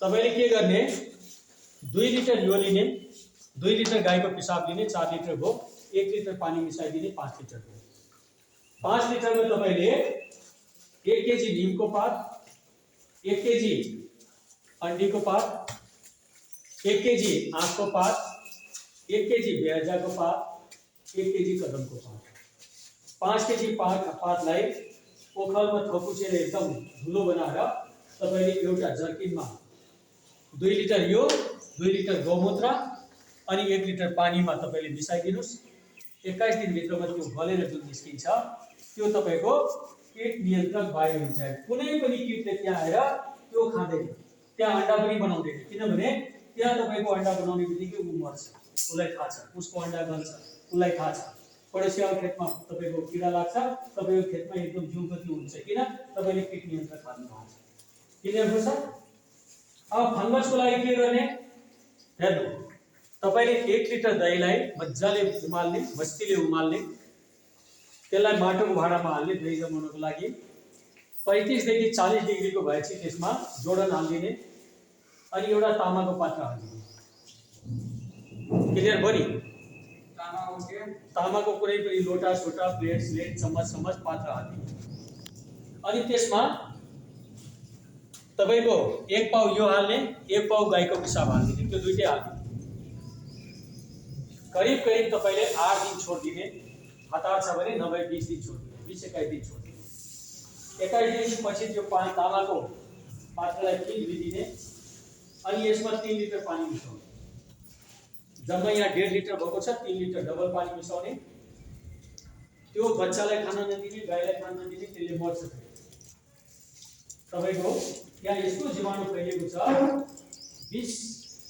तपाईले के गर्ने, 2 लिटर यो लिने, 2 लिटर गाईको पिसाब लिने, 4 लिटर भो, 1 लिटर पानी मिसाइदिने, 5 लिटर भो। 5 लिटरमा तपाईले 1 केजी नीमको पात, 1 केजी अंडी को पात, 1 केजी आँख को पात, 1 केजी बेहजा को पात, 1 केजी कदम को पात। 5 केजी पातलाई ओखलमा थोकुचेर एकदम धुलो बनाएर तपाईले एउटा जर्किनमा 2 लिटर यो, 2 लिटर गौमूत्र अनि 1 लिटर पानीमा तपाईले मिसाइदिनुस्। 21 दिनभित्रमा त्यो गलेर जुन निस्किन्छ त्यो तपाईको कीट नियन्त्रक बायो इन्जाइम। कुनै पनि कीटले त्यहाँ आएर त्यो खाँदैन, त्यहाँ अन्डा पनि बनाउँदैन, किनभने त्यहाँ तपाईको अन्डा बनाउने बित्तिकै उ मर्छ, उसलाई थाहा छ, उसको अन्डा गल्छ, उसलाई थाहा छ। पडोसीको खेतमा तपाईको किरा लाग्छ, तपाईको खेतमा एकदम जिउगति हुन्छ, किन तपाईले कीट नियन्त्रक हाल्नु भएको छ। क्लियर हो सर? अब फंगसको लागि के गर्ने हेर्नु, तपाईले 1 लिटर दहीलाई मजाले उमाल्ने, मस्तीले उमाल्ने, त्यसलाई माटोको भाँडामा हाल्ने दही जमाउनको लागि। 35 देखि 40 डिग्रीको भएपछि त्यसमा जोडन हाल्दिने अनि एउटा तामाको पात्र हाल्दिने। क्लियर भयो नि? तामाको कुनै पनि लोटा सोटा प्लेट स्लेट चम्मच चम्मच पात्र हाल्दिने अनि त्यसमा तपाईको 1 पाउ यो हाल्ने, 1 पाउ गाईको पिसाब हाल्दिने, त्यो दुईटै हाल्दिने। करिब करिब तपाईले 8 दिन छोड्दिने, हतार छ भने नभए 20 दिन छोड्दिने, 20-21 दिन छोड्दिने। 21 दिनपछि त्यो तामाको पात्रलाई फिट दिदिने अनि यसमा 3 लिटर पानी मिसाउने। जम्मा यहाँ 1.5 लिटर भएको छ, 3 लिटर डबल पानी मिसाउने। त्यो बच्चालाई खान नदिने, गाईलाई खान नदिने, त्यसले मर्छ। तपाईको यहाँ यस्तो जीवाणु फैलिएको छ, 20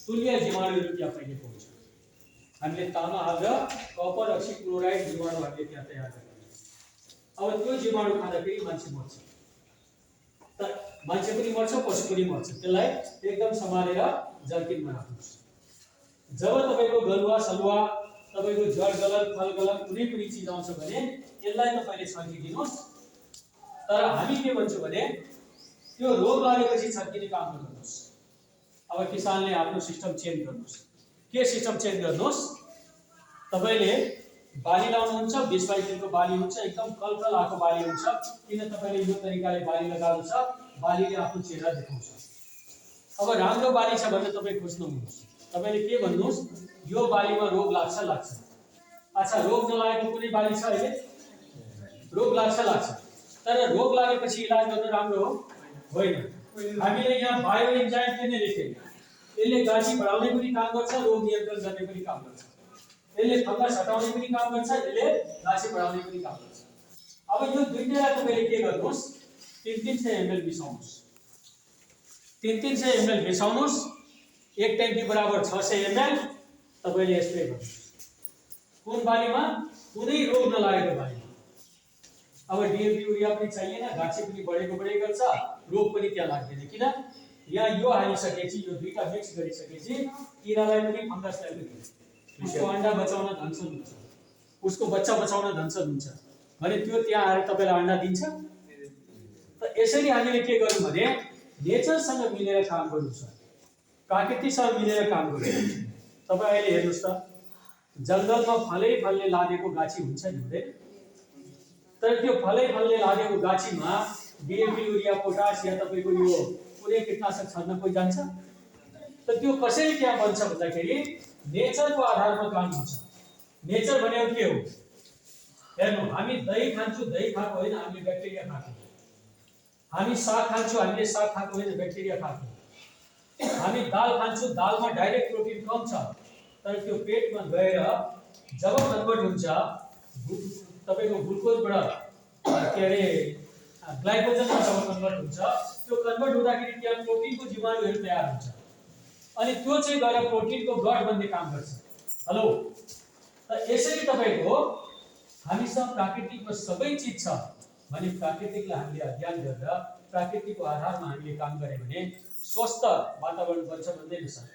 तुल्य जीवाणुहरू त्यहाँ फैलिएको हुन्छ। हामीले तामा हालेर कपर अक्सिक्लोराइड जीवाणु हामीले त्यहाँ तयार गरेका छौँ। अब त्यो जीवाणु खाँदाखेरि मान्छे मर्छ, त मान्छे पनि मर्छ, पशु पनि मर्छ। त्यसलाई एकदम सम्हालेर जर्किनमा राख्नुहोस्। जब तपाईको गलुवा सलुवा, तपाईको जड गलन फल गलन कुनै पनि चीज आउँछ भने यसलाई तपाईले छर्किदिनुस्। तर हामी के भन्छौँ भने त्यो रोग लागेपछि छर्किने काम गर्नुहोस्। अब किसानले आफ्नो सिस्टम चेन्ज गर्नुहोस्। के सिस्टम चेन्ज गर्नुहोस्? तपाईले बाली लाउनुहुन्छ, 20-22 दिनको बाली हुन्छ, एकदम कलकल आको बाली हुन्छ। किन तपाईले यो तरिकाले बाली लगाउनु छ? बालीले आफ्नो चेहरा देखाउँछ। अब राम्रो बाली छ भने तपाई खुश नहुनुहोस्। तपाईले के भन्नुहोस्? यो बालीमा रोग लाग्छ लाग्छ। अच्छा, रोग नलागेको कुनै बाली छ अहिले? रोग लाग्छ लाग्छ। तर रोग लागेपछि इलाज गर्न राम्रो हो होइन। हामीले यहाँ बायो इन्जाइम किन लेखेको? यसले गाछी बढाउने पनि काम गर्छ, रोग नियन्त्रण गर्ने पनि काम गर्छ। यसले फंगस हटाउने पनि काम गर्छ, यसले गाछी बढाउने पनि काम गर्छ। अब यो दुईटैलाई तपाईले के गर्नुहोस्? 300 ml मिसाउनुहोस्। 300 ml मिसाउनुहोस्। एक टैंकी बराबर 600 ml तपाईले स्प्रे गर्नुहोस्। कुन बालीमा? कुनै रोग नलागेको बालीमा। अब डीएपी युरिया पनि चाहिएन, गाछी पनि बढेको बढै गर्छ, रोग पनि त्यहाँ लाग्दैन। किन? यहाँ यो हालिसकेपछि, यो दुईटा मिक्स गरिसकेपछि किरालाई पनि फंगसलाई पनि उसको अंडा बचाउन धन्सन हुन्छ, उसको बच्चा बचाउन धन्सन हुन्छ भने त्यो त्यहाँ आएर तपाईलाई अंडा दिन्छ। त यसरी हामीले के गर्नु भने नेचरसँग मिलेर काम गर्नु छ, प्राकृतिकसँग मिलेर काम गर्नु। तपाई अहिले हेर्नुस् त, जंगलमा फलै फलले लादेको गाछी हुन्छ नि हुँदैन? तर त्यो फलै फलले लागेको गाछीमा डीएपी युरिया पोटास या तपाईको यो कुनै कीटनाशक छर्न कोही जान्छ? त त्यो कसरी त्यहाँ बन्छ भन्दाखेरि नेचरको आधारमा काम हुन्छ। नेचर भनेको के हो? हेर्नु, हामी दही खान्छौँ, दही खाएको होइन, हामीले ब्याक्टेरिया खाएको। हामी साग खान्छौँ, हामीले साग खाएको होइन, ब्याक्टेरिया खाएको। हामी दाल खान्छौँ, दालमा डाइरेक्ट प्रोटिन कम छ, तर त्यो पेटमा गएर जब कन्भर्ट हुन्छ तपाईको ग्लुकोजबाट के अरे ग्लाइकोजनमा जब कन्भर्ट हुन्छ, त्यो कन्भर्ट हुँदाखेरि त्यहाँ प्रोटिनको जीवाणुहरू तयार हुन्छ अनि त्यो चाहिँ गएर प्रोटिनको गठ बन्ने काम गर्छ। हेलो, त यसरी तपाईको हामीसँग प्राकृतिकमा सबै चिज छ भने प्राकृतिकलाई हामीले अध्ययन गरेर प्राकृतिकको आधारमा हामीले काम गरे भने स्वस्थ वातावरण बन्छ भन्दैन सर?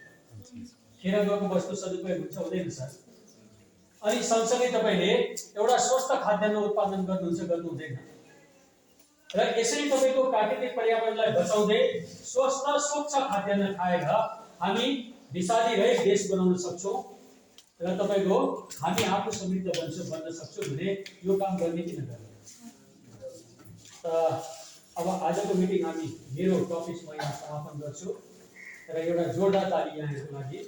खेर गएको वस्तु सदुपयोग हुन्छ हुँदैन सर? अनि सँगसँगै तपाईले एउटा स्वस्थ खाद्यान्न उत्पादन गर्नुहुन्छ गर्नु हुँदैन? र यसरी तपाईको प्राकृतिक पर्यावरणलाई बचाउँदै स्वस्थ स्वच्छ खाद्यान्न खाएर हामी विषादी रहित देश बनाउन सक्छौं र तपाईको हामी आफू समृद्ध बन्न सक्छौं भने यो काम गर्ने किन गर्ने? अब आजको मिटिङ हामी मेरो टपिक म यहाँ समापन गर्छु र एउटा जोरदार ताली यहाँको लागि।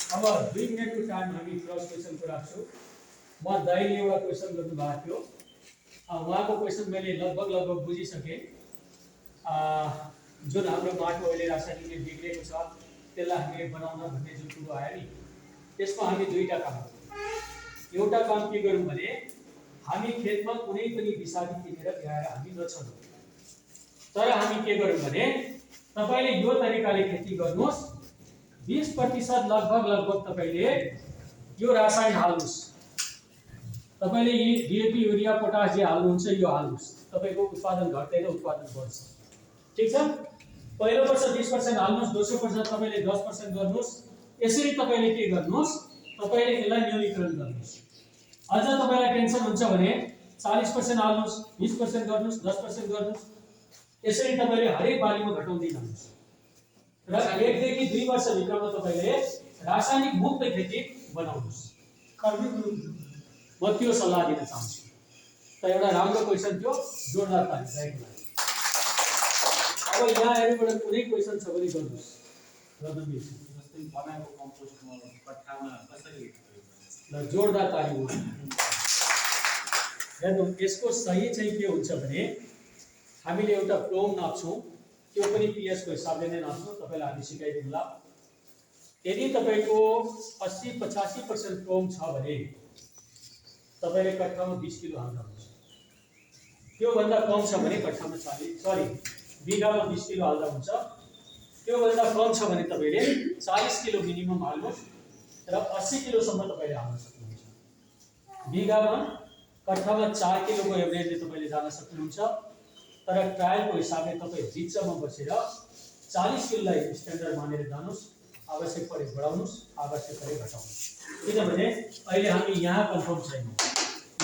अब 2 मिनेटको टाइम हामी क्रस क्वेशनको राख्छौँ। म दाइले एउटा क्वेशन गर्नु भएको थियो, उहाँको क्वेशन मैले लगभग बुझिसकेँ। जुन हाम्रो माटो अहिले रासायनिकले बिग्रेको छ त्यसलाई हामीले बनाउन भन्ने जुन कुरो आयो नि त्यसमा हामी दुईटा काम गर्छौँ। एउटा काम के गरौँ भने हामी खेतमा कुनै पनि बिसादी किनेर ल्याएर हामी नछौँ, तर हामी के गरौँ भने तपाईले यो तरिकाले खेती गर्नुहोस्। 20% लगभग तपाईले यो रसायन हाल्नुहोस्। तपाईले यी डीएपी युरिया पोटास जे हाल्नुहुन्छ यो हाल्नुहोस्, तपाईको उत्पादन घट्दैन उत्पादन बढ्छ। ठीक छ, पहिलो वर्ष 20% हाल्नुहोस्, दोस्रो वर्ष तपाईले 10% गर्नुहोस्। यसरी तपाईले के गर्नुहोस्, तपाईले यसलाई न्यूनीकरण गर्नुहोस्। अझ तपाईलाई टेन्सन हुन्छ भने 40% हाल्नुहोस्, 20% गर्नुहोस्, 10% गर्नुहोस्। यसरी तपाईले हरेक बालीमा घटाउँदै जानुहोस् र 1 देखि 2 वर्ष भित्रमा तपाईले रासायनिक मुक्त खेती बनाउनुहोस्। म त्यो सल्लाह दिन चाहन्छु। त एउटा राम्रो क्वेशन थियो, जोरदार ताली चाहिएको लागि। अब यहाँहरुबाट कुनै क्वेशन छ भने गर्नुस्। गर्न मिल्छ। जस्तै बनाएको कम्पोस्ट मल कट्ठामा कसरी ल जोरदार ताली हो। हेर्नु यसको सही चाहिँ के हुन्छ भने हामीले एउटा प्रोम नाप्छौं, त्यो पनि पीएस को हिसाबले नै नाप्छौं। तपाईलाई हामी सिकाइदिउँला। यदि तपाईको 80-85% प्रोम छ भने तपाईले कट्ठामा 20 किलो हाल्दा हुन्छ। त्यो भन्दा कम छ भने कट्ठामा 40 बिगामा 20 किलो हाल्दा हुन्छ। त्यो भन्दा कम छ भने तपाईले 40 किलो मिनिमम हाल्नुहोस् र 80 किलो सम्म तपाईले हाल्न सक्नुहुन्छ। बिगामा कट्ठामा 4 किलो को एभरेजले तपाईले जान सक्नुहुन्छ। तर ट्रायलको हिसाबले तपाई जिच्चमा बसेर 40 किलोलाई स्ट्यान्डर्ड मानेर जानुस्। आवश्यक परे बढाउनुस्, आवश्यक परे घटाउनुस्। किनभने अहिले हामी यहाँ कन्फर्म छैनौं,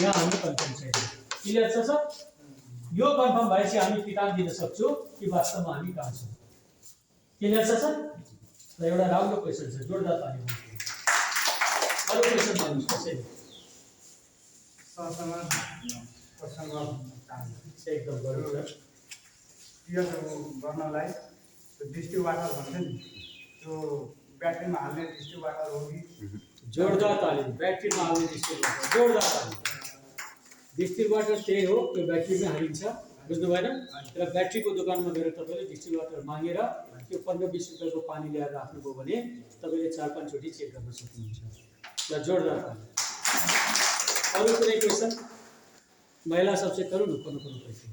यहाँ हामी कन्फर्म छैनौं। क्लियर छ सर? यो कन्फर्म भएपछि हामी किताब दिन सक्छौं कि वास्तवमा हामी कहाँ छौं। क्लियर छ सर? ल एउटा राम्रो क्वेशन छ, जोरदार ताली हो। अरु क्वेशन भन्नुस् कसैले? सरसँग प्रश्न एकदम बरोबर। पिएस गर्नलाई त्यो डिस्ट्रिक्ट वाटर भन्छ नि, त्यो ब्याट्रीमा हाल्ने डिस्ट्रिक्ट वाटर हो कि? जोरदार ताली। ब्याट्रीमा हाल्ने डिस्टिल वाटर, जोरदार ताली। डिस्टिल वाटर त्यही हो, त्यो ब्याट्रीमा हालिन्छ, बुझ्नु भएन? र ब्याट्रीको दोकानमा गएर तपाईले डिस्टिल वाटर मागेर त्यो 15-20 रुपैयाँको पानी ल्याएर राख्नुभयो भने तपाईले 4-5 चोटी चेक गर्न सक्नुहुन्छ। ल जोरदार ताली। अरु कुनै क्वेशन? महिला सबसे करू न कोनो क्वेशन।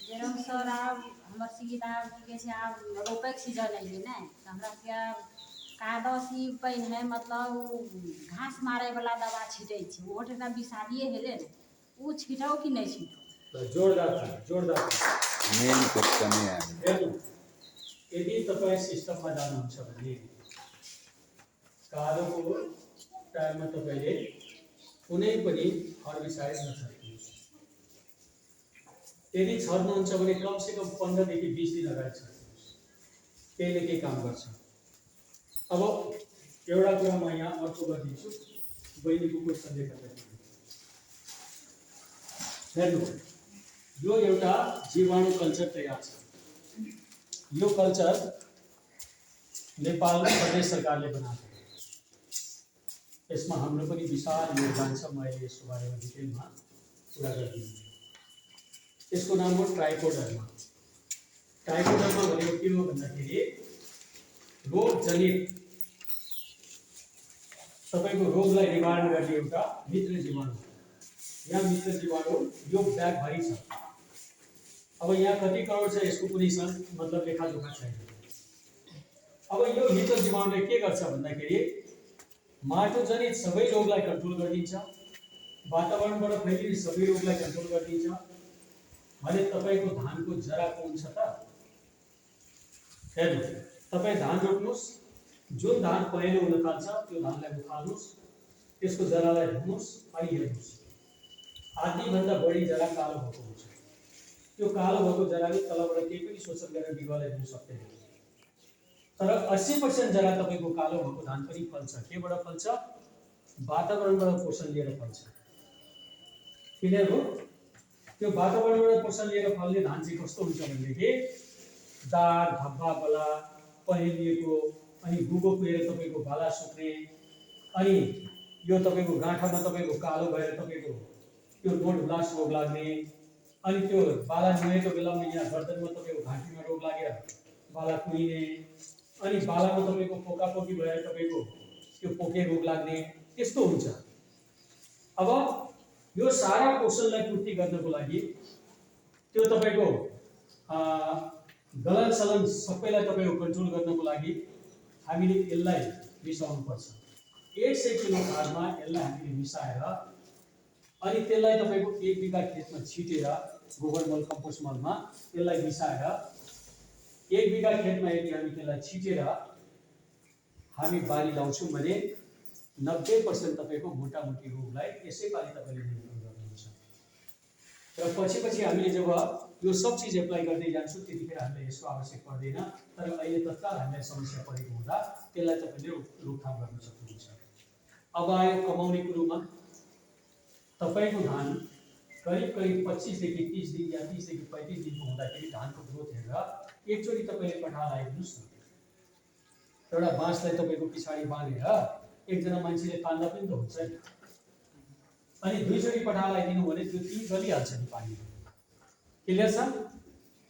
जेरम सर आब हमर सीधा के छै आब रोपै के सीजन आइले नै, त हमरा के कादसी पहिने मतलब घास मारे वाला दवा छिटै छै, ओठना बिसादिए हेले ने उ छिटाउ कि नै छिटाउ? जोरदार ताली, जोरदार ताली। मेन क्वेश्चन है। यदि तपाई सिस्टममा जानुहुन्छ भने कालोको टाइममा तपाईले कुनै पनि हर्बिसाइड नछर्किनुहोस्। यदि छर्नुहुन्छ भने कम से कम 15 देखि 20 दिन अगाडि छर्किनुहोस्। त्यसले के काम गर्छ? अब एउटा कुरा म यहाँ अर्को गरिदिन्छु, बहिनीको क्वेसनले गर्दाखेरि। हेर्नु, यो एउटा जीवाणु कल्चर तयार छ। यो कल्चर नेपाल प्रदेश सरकारले बनाएको हो। यसमा हाम्रो पनि विशाल योगदान छ। म अहिले यसको बारेमा डिटेलमा कुरा गर्दिन्छु। यसको नाम हो ट्राइकोडर्मा। ट्राइकोडर्मा भनेको के हो भन्दाखेरि रोगजनित तपाईको रोगलाई निवारण गर्ने एउटा मित्र जीवाणु। यहाँ मित्र जीवाणु यो ब्याग भरि छ। अब यहाँ कति करोड छ यसको कुनै मतलब लेखाजोखा छैन। अब यो मित्र जीवाणुले के गर्छ भन्दाखेरि माटोजनित सबै रोगलाई कन्ट्रोल गरिदिन्छ, वातावरणबाट फैलिने सबै रोगलाई कन्ट्रोल गरिदिन्छ। भने तपाईको धानको जरा कुन छ त? हेर्नु, तपाई धान रोप्नुस्, जुन धान पहेँलो हुन थाल्छ त्यो धानलाई उखाल्नुस्, त्यसको जरालाई धुनुस् अनि हेर्नुस्। आधी भन्दा बढी जरा कालो भएको हुन्छ। त्यो कालो भएको जराले तलबाट केही पनि शोषण गरेर बिरुवालाई दिन सक्दैन। तर 80% जरा तपाईको कालो भएको धान पनि फल्छ। केबाट फल्छ? वातावरणबाट पोषण लिएर फल्छ। क्लियर हो? त्यो वातावरणबाट पोषण लिएर फल्ने धान चाहिँ कस्तो हुन्छ भनेदेखि दाग, धब्बा, बला, पहेँलिएको, अनि गुगो कुहेर तपाईको बाला सुक्ने, अनि यो तपाईको गाँठामा तपाईको कालो भएर तपाईको त्यो नोट ब्लास्ट रोग लाग्ने, अनि त्यो बाला नुहेको बेलामा यहाँ गर्दनमा तपाईको घाँटीमा रोग लागेर बाला कुहिने, अनि बालामा तपाईँको पोकापोकी भएर तपाईँको त्यो पोके रोग लाग्ने त्यस्तो हुन्छ। अब यो सारा पोषणलाई पूर्ति गर्नको लागि त्यो तपाईँको गलन सलन सबैलाई तपाईँको कन्ट्रोल गर्नको लागि हामीले यसलाई मिसाउनुपर्छ। 100 किलो खादमा यसलाई हामीले मिसाएर अनि त्यसलाई तपाईँको 1 बिघा खेतमा छिटेर गोबर मल कम्पोस्ट मलमा त्यसलाई मिसाएर 1 बिघा खेतमा यदि हामी त्यसलाई छिटेर हामी बाली लाउँछौँ भने 90% तपाईँको मोटामोटी रोगलाई यसै पालि तपाईँले नियन्त्रण गर्नुहुन्छ। र पछि हामीले जब यो सब चिज एप्लाई गर्दै जान्छौँ त्यतिखेर हामीलाई यसको आवश्यक पर्दैन। तर अहिले तत्काल हामीलाई समस्या परेको हुँदा त्यसलाई तपाईँले रोकथाम गर्न सक्नुहुन्छ। अब आयो कमाउने कुरोमा, तपाईँको धान करिब 25 देखि 30 दिन या 30 देखि 35 दिनको हुँदाखेरि धानको ग्रोथ हेरेर एकचोटि तपाईँले पठाल आइदिनुहोस् न। एउटा बाँसलाई तपाईँको पछाडि बाँधेर एकजना मान्छेले तान्दा पनि त हुन्छ नि, अनि 2 चोटि पठाल आइदिनु भने त्यो ती गलिहाल्छ नि पानी। क्लियर छ?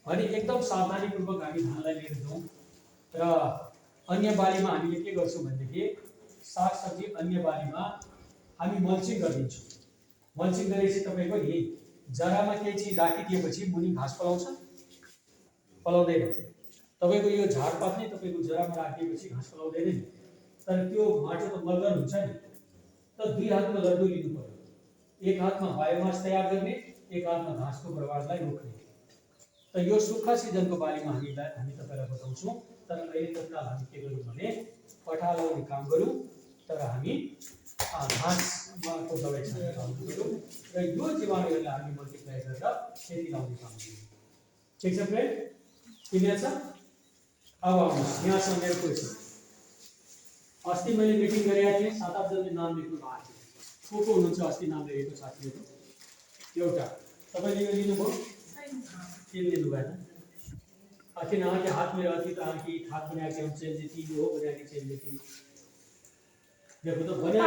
अनि एकदम सावधानीपूर्वक हामी धानलाई लिएर जाउँ। र अन्य बालीमा हामीले के गर्छौँ भनेदेखि सागसब्जी अन्य बालीमा हामी मल्चिङ गरिदिन्छौँ। मल्चिङ गरेपछि तपाईँको नि जरामा केही चिज राखिदिएपछि मुनि घाँस पलाउँछ? पलाउँदैन। तपाईँको यो झारपात नै तपाईँको जरामा राखिदिएपछि घाँस पलाउँदैन नि। तर त्यो माटो त मलगर हुन्छ नि, त 2 हातमा लड्डु लिनु पर्यो। एक हातमा बायोमास तयार गर्ने, एक हातमा घाँसको बर्बादलाई रोक्ने। त यो सुक्खा सिजनको बालीमा हामी तपाईँलाई बताउँछौँ। तर अहिले तत्काल हामी के गरौँ भने पठाल लाउने काम गरौँ, तर हामी घाँसको दबाई छर्ने काम गरौँ र यो जीवाणुहरूलाई हामी मल्टिप्लाई गरेर खेती लाउने काम गरौँ। ठिक छ फ्रेन्ड? क्लियर छ? अब आउनुहोस् यहाँसम्म मेरो क्वेसन। अस्ति मैले मिटिङ गरेका थिएँ, 7-8 जनाले नाम लेख्नु भएको थियो। को हुनुहुन्छ अस्ति नाम लेखेको साथीहरू? एउटा तपाईँले यो लिनुभयो? किन लिनु भएन? किन आके हाथ में रहती तो आके हाथ बना के हम चल देती, वो बना के चल देती। देखो तो बना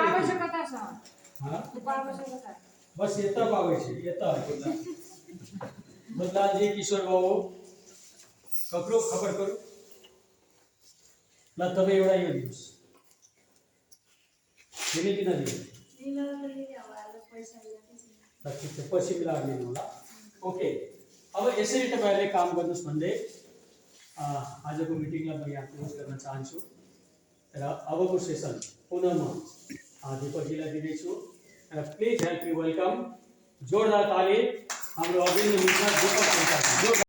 हाँ बस यता पावे छे, यता बदलाल जी किशोर बाबू ककरो खबर करू ल। तब एउटा यो दिनुहोस्, दिने कि नदिने? ठिक छ, पछि मिलाएर दिनु होला। ओके, अब यसरी तपाईँहरूले काम गर्नुहोस् भन्दै आजको मिटिङलाई म यहाँ क्लोज गर्न चाहन्छु। र अबको सेसन पुनः म दीपकजीलाई दिँदैछु। र प्लिज हेल्प मी वेलकम, जोरदार ताली हाम्रो अभिनन्द मित्र दीपक।